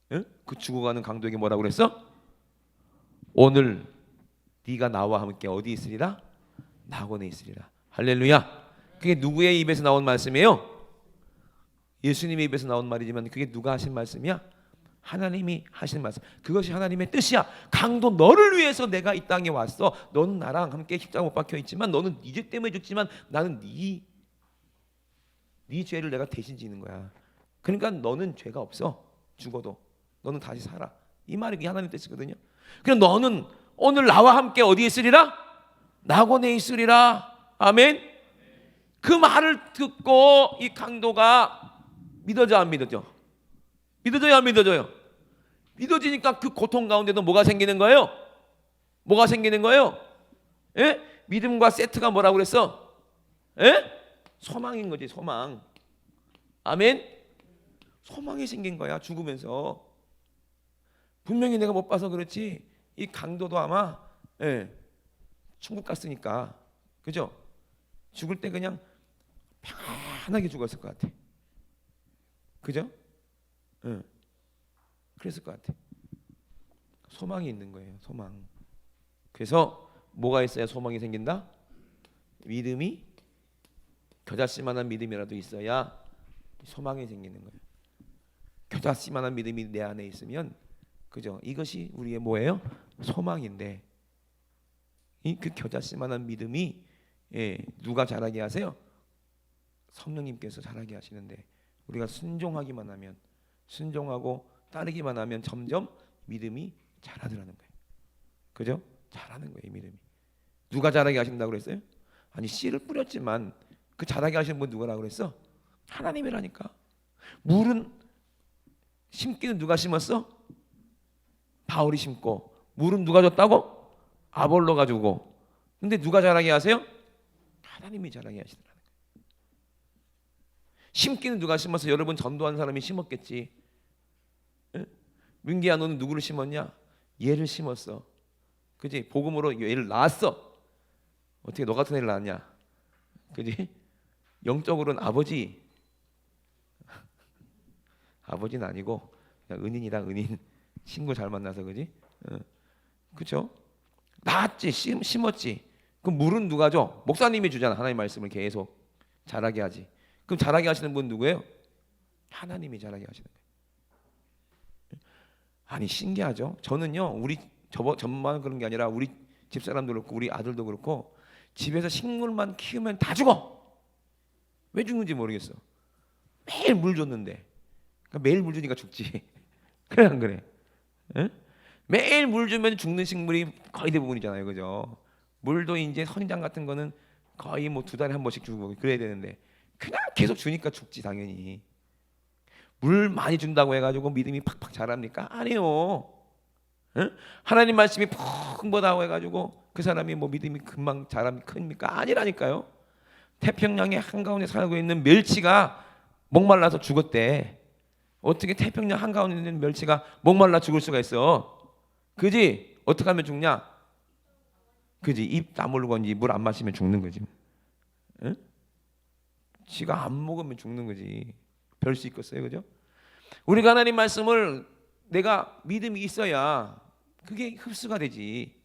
그 죽어가는 강도에게 뭐라고 그랬어? 오늘 네가 나와 함께 어디 있으리라? 낙원에 있으리라. 할렐루야. 그게 누구의 입에서 나온 말씀이에요? 예수님의 입에서 나온 말이지만 그게 누가 하신 말씀이야? 하나님이 하신 말씀. 그것이 하나님의 뜻이야. 강도 너를 위해서 내가 이 땅에 왔어. 너는 나랑 함께 십자가 못 박혀 있지만 너는 네 죄 때문에 죽지만 나는 네 죄를 내가 대신 지는 거야. 그러니까 너는 죄가 없어. 죽어도 너는 다시 살아. 이 말이 하나님 뜻이거든요. 그럼 너는 오늘 나와 함께 어디에 있으리라? 낙원에 있으리라. 아멘. 그 말을 듣고 이 강도가 믿어져 안 믿어져? 믿어져요 안 믿어져요? 믿어지니까 그 고통 가운데도 뭐가 생기는 거예요? 뭐가 생기는 거예요? 예? 믿음과 세트가 뭐라고 그랬어? 예? 소망인 거지, 소망. 아멘. 소망이 생긴 거야, 죽으면서. 분명히 내가 못 봐서 그렇지 이 강도도 아마 천국 갔으니까, 그죠? 죽을 때 그냥 편하게 죽었을 것 같아. 그죠? 그랬을 것 같아. 소망이 있는 거예요, 소망. 그래서 뭐가 있어야 소망이 생긴다? 믿음이, 겨자씨만한 믿음이라도 있어야 소망이 생기는 거예요. 겨자씨만한 믿음이 내 안에 있으면, 그죠? 이것이 우리의 뭐예요? 소망인데, 그 겨자씨만한 믿음이 누가 자라게 하세요? 성령님께서 자라게 하시는데, 우리가 순종하기만 하면, 순종하고 따르기만 하면 점점 믿음이 자라더라는 거예요. 그죠? 자라는 거예요, 믿음이. 누가 자라게 하신다고 그랬어요? 아니, 씨를 뿌렸지만 그 자라게 하시는 분 누구라고 그랬어? 하나님이라니까. 물은 심기는 누가 심었어? 바울이 심고. 물은 누가 줬다고? 아볼로가 주고. 근데 누가 자라게 하세요? 하나님이 자라게 하시더라는 거예요. 심기는 누가 심었어? 여러분 전도한 사람이 심었겠지. 민기야, 너는 누구를 심었냐? 얘를 심었어. 그지? 복음으로 얘를 낳았어. 어떻게 너 같은 애를 낳았냐? 그지? 영적으로는 아버지. 아버지는 아니고 그냥 은인이다, 은인. 친구 잘 만나서, 그지? 그죠? 낳았지, 심었지. 그럼 물은 누가 줘? 목사님이 주잖아. 하나님 말씀을 계속 자라게 하지. 그럼 자라게 하시는 분 누구예요? 하나님이 자라게 하시는 거예요. 아니, 신기하죠? 저는요, 우리 저만 그런 게 아니라 우리 집사람도 그렇고 우리 아들도 그렇고 집에서 식물만 키우면 다 죽어. 왜 죽는지 모르겠어. 매일 물 줬는데. 그러니까 매일 물 주니까 죽지. 그래 안 그래? 응? 매일 물 주면 죽는 식물이 거의 대부분이잖아요, 그죠? 물도 이제 선인장 같은 거는 거의 뭐 2달에 한 번씩 주고 그래야 되는데 그냥 계속 주니까 죽지, 당연히. 물 많이 준다고 해가지고 믿음이 팍팍 자랍니까? 아니요. 응? 하나님 말씀이 푹 흥보다고 해가지고 그 사람이 뭐 믿음이 금방 크니까? 아니라니까요. 태평양의 한가운데 살고 있는 멸치가 목말라서 죽었대. 어떻게 태평양 한가운데 있는 멸치가 목말라 죽을 수가 있어? 그지? 어떻게 하면 죽냐? 그지? 입 다물건지 물 안 마시면 죽는 거지. 응? 지가 안 먹으면 죽는 거지. 별 수 있겠어요, 그죠? 우리가 하나님 말씀을 내가 믿음이 있어야 그게 흡수가 되지.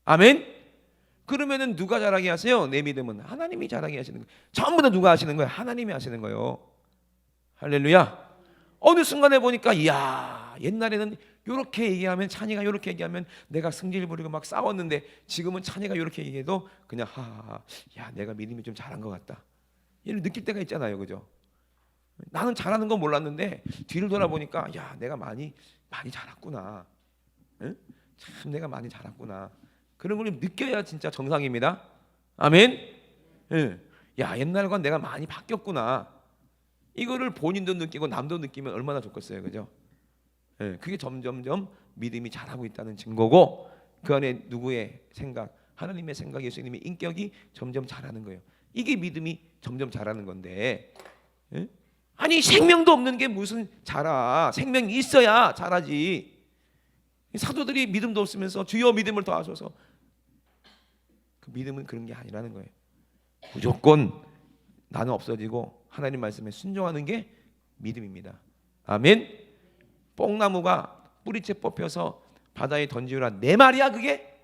아멘? 그러면은 누가 자라게 하세요? 내 믿음은 하나님이 자라게 하시는 거예요. 전부 다 누가 하시는 거예요? 하나님이 하시는 거예요. 할렐루야. 어느 순간에 보니까 이야, 옛날에는 이렇게 얘기하면, 찬이가 이렇게 얘기하면 내가 승질 부리고 막 싸웠는데 지금은 찬이가 이렇게 얘기해도 그냥 하하하, 야, 내가 믿음이 좀 잘한 것 같다, 이를 느낄 때가 있잖아요, 그죠? 나는 잘하는 건 몰랐는데 뒤를 돌아보니까 야, 내가 많이 잘했구나. 응? 참 내가 많이 잘했구나. 그런 걸 느껴야 진짜 정상입니다. 아멘. 응. 야, 옛날과 내가 많이 바뀌었구나. 이거를 본인도 느끼고 남도 느끼면 얼마나 좋겠어요, 그죠? 예, 그게 점점점 믿음이 자라고 있다는 증거고, 그 안에 누구의 생각, 하나님의 생각, 예수님의 인격이 점점 자라는 거예요. 이게 믿음이 점점 자라는 건데, 예? 아니, 생명도 없는 게 무슨 자라? 생명이 있어야 자라지. 사도들이 믿음도 없으면서 주여 믿음을 더하소서. 그 믿음은 그런 게 아니라는 거예요. 무조건 나는 없어지고 하나님 말씀에 순종하는 게 믿음입니다. 아멘. 뽕나무가 뿌리째 뽑혀서 바다에 던지라, 내 말이야 그게?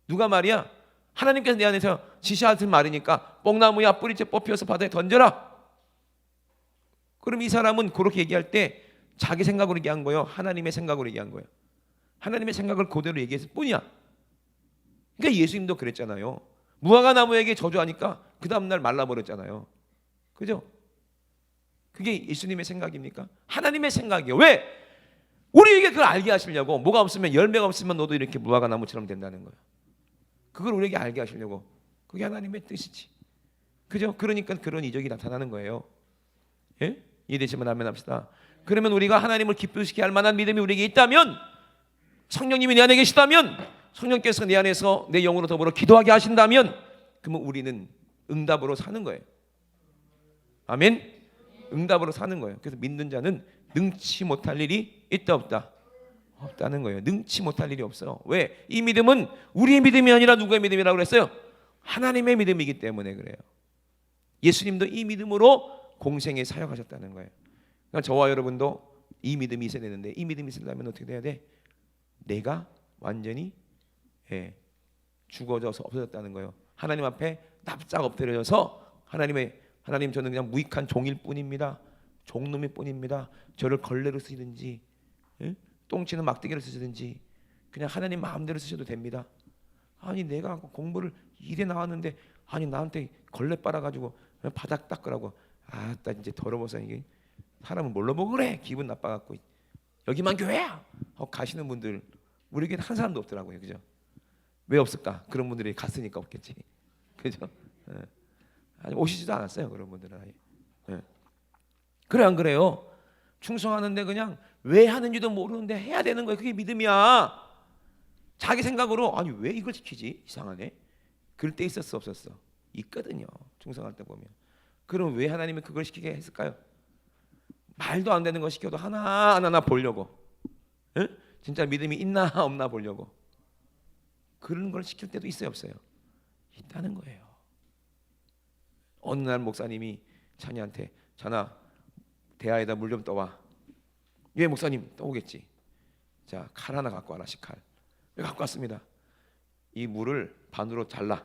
누가 말이야? 하나님께서 내 안에서 지시하신 말이니까 뽕나무야 뿌리째 뽑혀서 바다에 던져라. 그럼 이 사람은 그렇게 얘기할 때 자기 생각으로 얘기한 거예요? 하나님의 생각으로 얘기한 거예요? 하나님의 생각을 그대로 얘기했을 뿐이야. 그러니까 예수님도 그랬잖아요. 무화과 나무에게 저주하니까 그 다음날 말라버렸잖아요. 그죠? 그게 예수님의 생각입니까? 하나님의 생각이에요. 왜? 우리에게 그걸 알게 하시려고. 뭐가 없으면, 열매가 없으면 너도 이렇게 무화과 나무처럼 된다는 거예요. 그걸 우리에게 알게 하시려고. 그게 하나님의 뜻이지. 그죠? 그러니까 그런 이적이 나타나는 거예요. 예? 이해되시면 아멘 합시다. 그러면 우리가 하나님을 기쁘시게 할 만한 믿음이 우리에게 있다면, 성령님이 내 안에 계시다면 성령께서 내 안에서 내 영으로 더불어 기도하게 하신다면 그러면 우리는 응답으로 사는 거예요. 아멘. 응답으로 사는 거예요. 그래서 믿는 자는 능치 못할 일이 있다 없다? 없다는 거예요. 능치 못할 일이 없어요. 왜? 이 믿음은 우리의 믿음이 아니라 누구의 믿음이라고 그랬어요? 하나님의 믿음이기 때문에 그래요. 예수님도 이 믿음으로 공생에 사역하셨다는 거예요. 그러니까 저와 여러분도 이 믿음이 있어야 되는데, 이 믿음이 있으려면 어떻게 돼야 돼? 내가 완전히 죽어져서 없어졌다는 거예요. 하나님 앞에 납작 엎드려져서 하나님 저는 그냥 무익한 종일 뿐입니다. 종놈일 뿐입니다. 저를 걸레로 쓰시든지 똥치는 막대기를 쓰시든지 그냥 하나님 마음대로 쓰셔도 됩니다. 아니 내가 공부를 일에 나왔는데 아니 나한테 걸레 빨아가지고 바닥 닦으라고. 나 이제 더러워서 이게 사람을 뭘로 보고 그래? 기분 나빠갖고 여기만 교회야 하고 가시는 분들 우리에게 한 사람도 없더라고요. 그죠? 왜 없을까? 그런 분들이 갔으니까 없겠지. 그죠? 아니 오시지도 않았어요. 그런 분들은 아예. 그래 안 그래요? 충성하는데 그냥 왜 하는지도 모르는데 해야 되는 거예요. 그게 믿음이야. 자기 생각으로 아니 왜 이걸 지키지? 이상하네. 그럴 때 있었어 없었어? 있거든요. 충성할 때 보면. 그럼 왜 하나님이 그걸 시키게 했을까요? 말도 안 되는 거 시켜도 하나하나 보려고. 진짜 믿음이 있나 없나 보려고. 그런 걸 시킬 때도 있어요 없어요? 있다는 거예요. 어느 날 목사님이 찬이한테 찬아 대야에다 물 좀 떠와. 예 목사님 떠오겠지. 자 칼 하나 갖고 와라. 식칼. 갖고 왔습니다. 이 물을 반으로 잘라.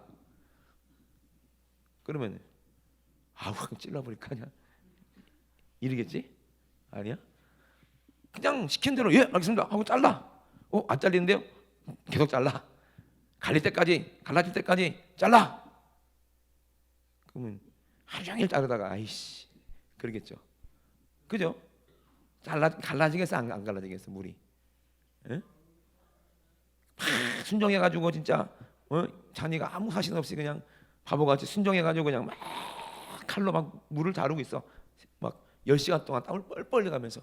그러면 찔러버릴까 그냥 이러겠지? 아니야? 그냥 시킨 대로 예 알겠습니다 하고 잘라. 안 잘리는데요? 계속 잘라. 갈라질 때까지 잘라. 그러면 하루 종일 자르다가 아이씨 그러겠죠. 그죠? 갈라지겠어 안 갈라지겠어 물이? 에? 순종해가지고 진짜 자니가 아무 사신 없이 그냥 바보같이 순종해가지고 그냥 막 칼로 막 물을 자르고 있어. 막 10시간 동안 땀을 뻘뻘 흘려가면서.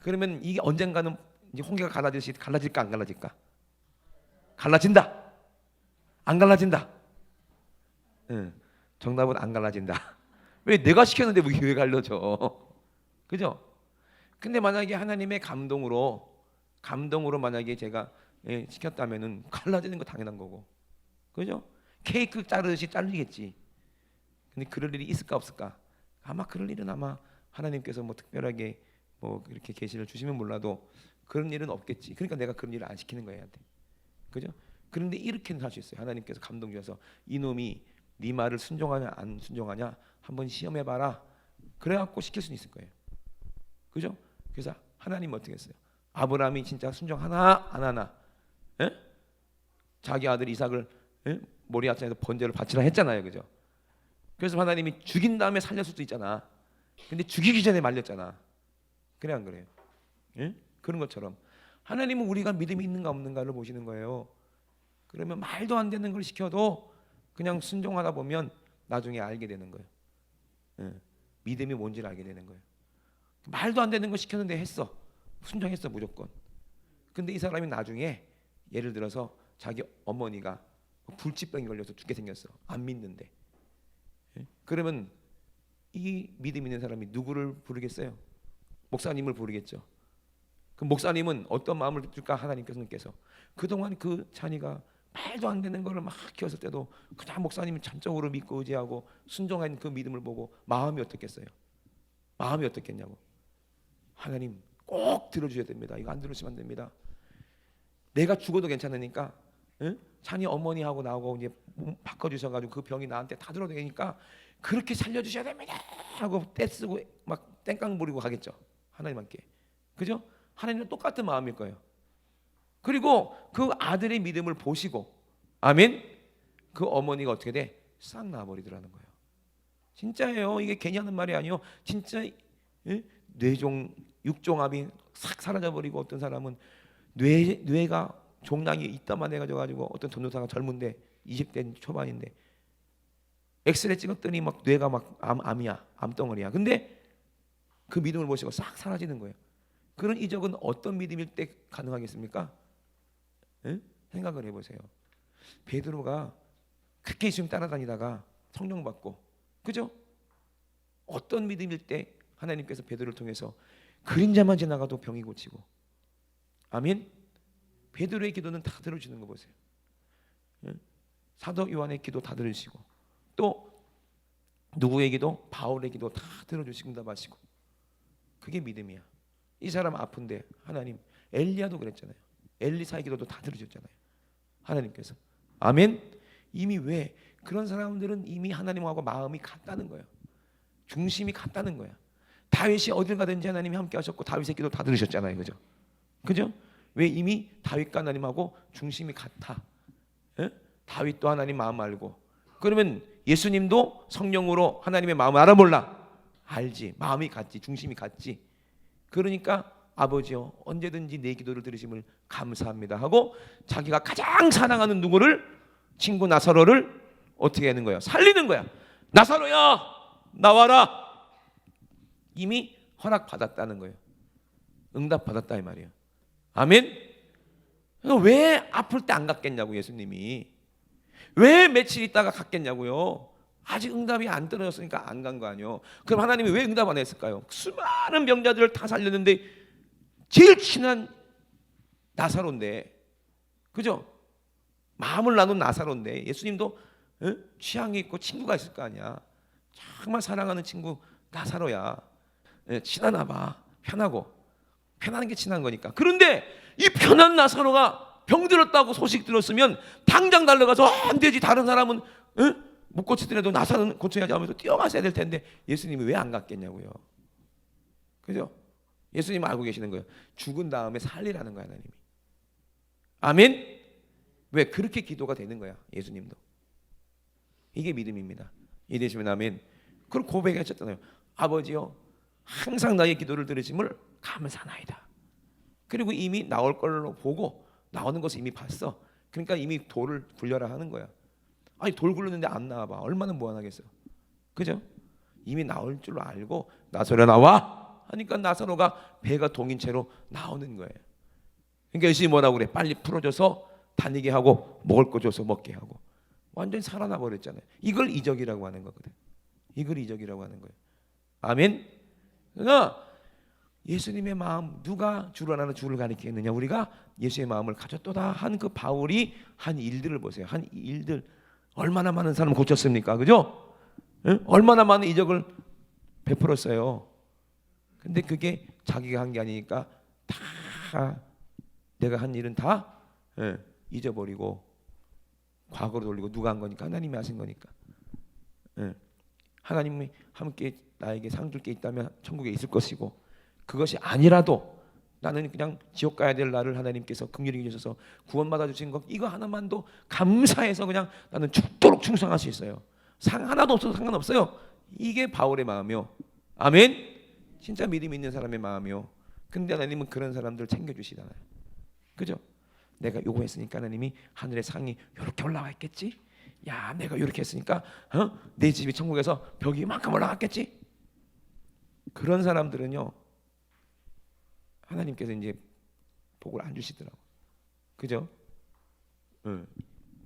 그러면 이게 언젠가는 이제 홍게가 갈라질까 안 갈라질까? 갈라진다. 안 갈라진다. 정답은 안 갈라진다. 왜 내가 시켰는데 왜 갈라져? 그죠? 근데 만약에 하나님의 감동으로 만약에 제가 시켰다면은 갈라지는 거 당연한 거고, 그죠? 케이크 자르듯이 잘리겠지. 근데 그럴 일이 있을까 없을까? 아마 그럴 일은 아마 하나님께서 뭐 특별하게 뭐 이렇게 계시를 주시면 몰라도 그런 일은 없겠지. 그러니까 내가 그런 일을 안 시키는 거야, 돼. 그죠? 그런데 이렇게는 할 수 있어요. 하나님께서 감동 주셔서 이놈이 네 말을 순종하냐 안 순종하냐 한번 시험해봐라. 그래갖고 시킬 수는 있을 거예요. 그죠? 그래서 하나님 어떻게 했어요? 아브라함이 진짜 순종하나 안 하나? 자기 아들 이삭을 모리아 산에서 번제를 바치라 했잖아요, 그죠? 그래서 하나님이 죽인 다음에 살렸을 수도 있잖아. 근데 죽이기 전에 말렸잖아. 그래 안 그래요? 그런 것처럼 하나님은 우리가 믿음이 있는가 없는가를 보시는 거예요. 그러면 말도 안 되는 걸 시켜도 그냥 순종하다 보면 나중에 알게 되는 거예요. 믿음이 뭔지를 알게 되는 거예요. 말도 안 되는 거 시켰는데 했어. 순종했어 무조건. 근데 이 사람이 나중에 예를 들어서 자기 어머니가 불치병이 걸려서 죽게 생겼어. 안 믿는데. 그러면 이 믿음 있는 사람이 누구를 부르겠어요? 목사님을 부르겠죠. 그 목사님은 어떤 마음을 줄까? 하나님께서 그동안 그 찬이가 말도 안 되는 거를 막 키웠을 때도 그냥 목사님이 전적으로 믿고 의지하고 순종한 그 믿음을 보고 마음이 어떻겠어요? 마음이 어떻겠냐고. 하나님 꼭 들어주셔야 됩니다. 이거 안 들으시면 안 됩니다. 내가 죽어도 괜찮으니까 찬이 어머니하고 나하고 이제 바꿔주셔가지고 그 병이 나한테 다 들어도 되니까 그렇게 살려주셔야 됩니다 하고 떼쓰고 막 땡깡 부리고 가겠죠. 하나님께. 그죠? 하나님은 똑같은 마음일 거예요. 그리고 그 아들의 믿음을 보시고 아멘. 그 어머니가 어떻게 돼? 싹 나버리더라는 거예요. 진짜예요. 이게 괜히 하는 말이 아니요. 진짜 뇌종 육종압이 싹 사라져버리고 어떤 사람은 뇌가 종양이 있다만 해가지고 어떤 전도사가 젊은데 20대 초반인데 엑스레이 찍었더니 막 뇌가 막 암이야, 암덩어리야. 근데 그 믿음을 보시고 싹 사라지는 거예요. 그런 이적은 어떤 믿음일 때 가능하겠습니까? 생각을 해보세요. 베드로가 그렇게 예수님 따라다니다가 성령 받고, 그죠? 어떤 믿음일 때 하나님께서 베드로를 통해서 그림자만 지나가도 병이 고치고, 아멘. 베드로의 기도는 다 들어주는 거 보세요. 사도 요한의 기도 다 들으시고, 또 누구의 기도? 바울의 기도 다 들어주시고 응답하시고. 그게 믿음이야. 이 사람 아픈데 하나님, 엘리야도 그랬잖아요. 엘리사의 기도도 다 들으셨잖아요, 하나님께서. 아멘. 이미 왜? 그런 사람들은 이미 하나님하고 마음이 같다는 거예요. 중심이 같다는 거야. 다윗이 어딜 가든지 하나님이 함께 하셨고 다윗의 기도 다 들으셨잖아요, 그죠? 그죠? 왜? 이미 다윗과 하나님하고 중심이 같아. 에? 다윗도 하나님 마음 알고. 그러면 예수님도 성령으로 하나님의 마음을 알아 몰라? 알지. 마음이 같지, 중심이 같지. 그러니까 아버지여, 언제든지 내 기도를 들으심을 감사합니다 하고 자기가 가장 사랑하는 누구를, 친구 나사로를 어떻게 하는 거야? 살리는 거야. 나사로야, 나와라. 이미 허락 받았다는 거예요. 응답 받았다 이 말이에요. 아멘. 왜 아플 때 안 갔겠냐고, 예수님이. 왜 며칠 있다가 갔겠냐고요. 아직 응답이 안 떨어졌으니까 안 간 거 아니에요. 그럼 하나님이 왜 응답 안 했을까요? 수많은 병자들을 다 살렸는데 제일 친한 나사로인데, 그죠? 마음을 나눈 나사로인데 예수님도 취향이 있고 친구가 있을 거 아니야. 정말 사랑하는 친구 나사로야. 친하나 봐. 편하고, 편한 게 친한 거니까. 그런데 이 편한 나사로가 병들었다고 소식 들었으면 당장 달려가서 안 되지, 다른 사람은 못 고치더라도 나사로는 고쳐야지 하면서 뛰어갔어야 될 텐데 예수님이 왜 안 갔겠냐고요. 그죠? 예수님은 알고 계시는 거예요. 죽은 다음에 살리라는 거야, 하나님이. 아멘. 왜? 그렇게 기도가 되는 거야, 예수님도. 이게 믿음입니다. 이되시면 아멘. 그걸 고백하셨잖아요. 아버지요, 항상 나의 기도를 들으심을 감사나이다. 그리고 이미 나올 걸로 보고 나오는 것을 이미 봤어. 그러니까 이미 돌을 굴려라 하는 거야. 아니, 돌 굴렸는데 안 나와봐. 얼마나 무안하겠어. 그죠? 이미 나올 줄로 알고 나사로 나와 하니까 나사로가 배가 동인 채로 나오는 거예요. 그러니까 예수님이 뭐라고 그래? 빨리 풀어줘서 다니게 하고 먹을 거 줘서 먹게 하고. 완전히 살아나 버렸잖아요. 이걸 이적이라고 하는 거거든. 이걸 이적이라고 하는 거예요. 아멘. 그러니까 예수님의 마음, 누가 주를 하나 주를 가리키겠느냐? 우리가 예수의 마음을 가졌도다 한 그 바울이 한 일들을 보세요. 한 일들 얼마나 많은 사람을 고쳤습니까? 그죠? 응? 얼마나 많은 이적을 베풀었어요. 근데 그게 자기가 한 게 아니니까 다 내가 한 일은 다 잊어버리고 과거로 돌리고, 누가 한 거니까? 하나님이 하신 거니까. 하나님이 함께 나에게 상 줄 게 있다면 천국에 있을 것이고, 그것이 아니라도 나는 그냥 지옥 가야 될 나를 하나님께서 긍휼히 여기셔서 구원받아 주신 것, 이거 하나만도 감사해서 그냥 나는 죽도록 충성할 수 있어요. 상 하나도 없어도 상관없어요. 이게 바울의 마음이요. 아멘. 진짜 믿음 있는 사람의 마음이요. 근데 하나님은 그런 사람들 챙겨주시잖아요. 그죠? 내가 요거 했으니까 하나님이 하늘의 상이 이렇게 올라와 있겠지. 야, 내가 이렇게 했으니까 내 집이 천국에서 벽이 이만큼 올라갔겠지. 그런 사람들은요, 하나님께서 이제 복을 안 주시더라고. 그죠?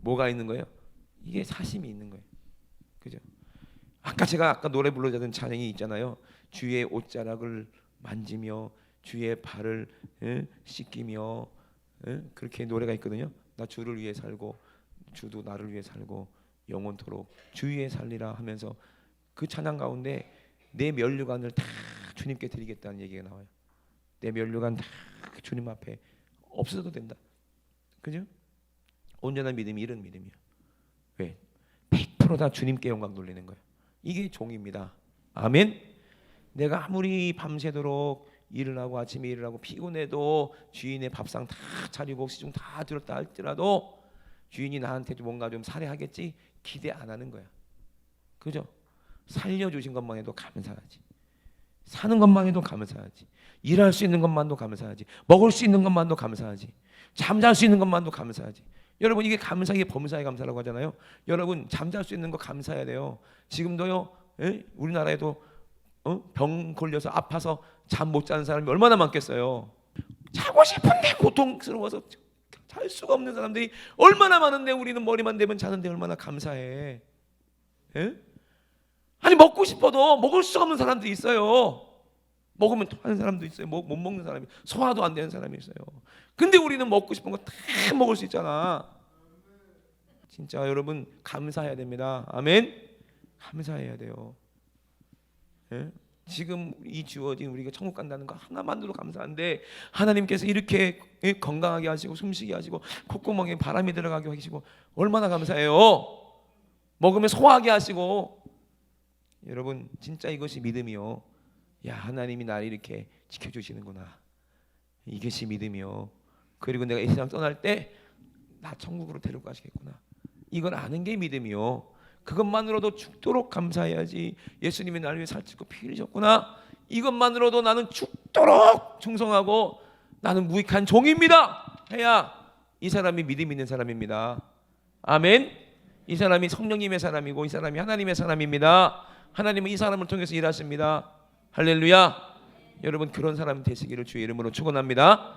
뭐가 있는 거예요? 이게 사심이 있는 거예요. 그죠? 제가 노래 불러자던 찬양이 있잖아요. 주의 옷자락을 만지며 주의 발을 씻기며, 그렇게 노래가 있거든요. 나 주를 위해 살고 주도 나를 위해 살고 영원토록 주 위에 살리라 하면서 그 찬양 가운데 내 면류관을 다 주님께 드리겠다는 얘기가 나와요. 내 면류관 다 주님 앞에 없어도 된다. 그죠? 온전한 믿음이 이런 믿음이에요. 왜? 100% 다 주님께 영광 돌리는 거예요. 이게 종입니다. 아멘. 내가 아무리 밤새도록 일을 하고 아침에 일을 하고 피곤해도 주인의 밥상 다 차리고 시중 다 들었다 할지라도 주인이 나한테 뭔가 좀 살해하겠지 기대 안 하는 거야. 그죠? 살려주신 것만 해도 감사하지. 사는 것만 해도 감사하지. 일할 수 있는 것만도 감사하지. 먹을 수 있는 것만도 감사하지. 잠잘 수 있는 것만도 감사하지. 여러분, 이게 감사, 이게 범사의 감사라고 하잖아요. 여러분, 잠잘 수 있는 거 감사해야 돼요. 지금도요, 우리나라에도 병 걸려서 아파서 잠 못 자는 사람이 얼마나 많겠어요. 자고 싶은데 고통스러워서 잘 수가 없는 사람들이 얼마나 많은데 우리는 머리만 대면 자는데 얼마나 감사해. 예? 아니 먹고 싶어도 먹을 수가 없는 사람들이 있어요. 먹으면 토하는 사람도 있어요. 못 먹는 사람이, 소화도 안 되는 사람이 있어요. 근데 우리는 먹고 싶은 거 다 먹을 수 있잖아. 진짜 여러분 감사해야 됩니다. 아멘. 감사해야 돼요. 예? 지금 이 주어진 우리가 천국 간다는 거 하나만으로 감사한데 하나님께서 이렇게 건강하게 하시고 숨쉬게 하시고 콧구멍에 바람이 들어가게 하시고 얼마나 감사해요. 먹으면 소화하게 하시고. 여러분 진짜 이것이 믿음이요. 야, 하나님이 나를 이렇게 지켜주시는구나. 이것이 믿음이요. 그리고 내가 이 세상 떠날 때 나 천국으로 데리고 가시겠구나. 이걸 아는 게 믿음이요. 그것만으로도 죽도록 감사해야지. 예수님이 나를 위해 살찌고 피 흘리셨구나. 이것만으로도 나는 죽도록 충성하고 나는 무익한 종입니다 해야 이 사람이 믿음 있는 사람입니다. 아멘. 이 사람이 성령님의 사람이고 이 사람이 하나님의 사람입니다. 하나님은 이 사람을 통해서 일하십니다. 할렐루야. 여러분 그런 사람 되시기를 주의 이름으로 축원합니다.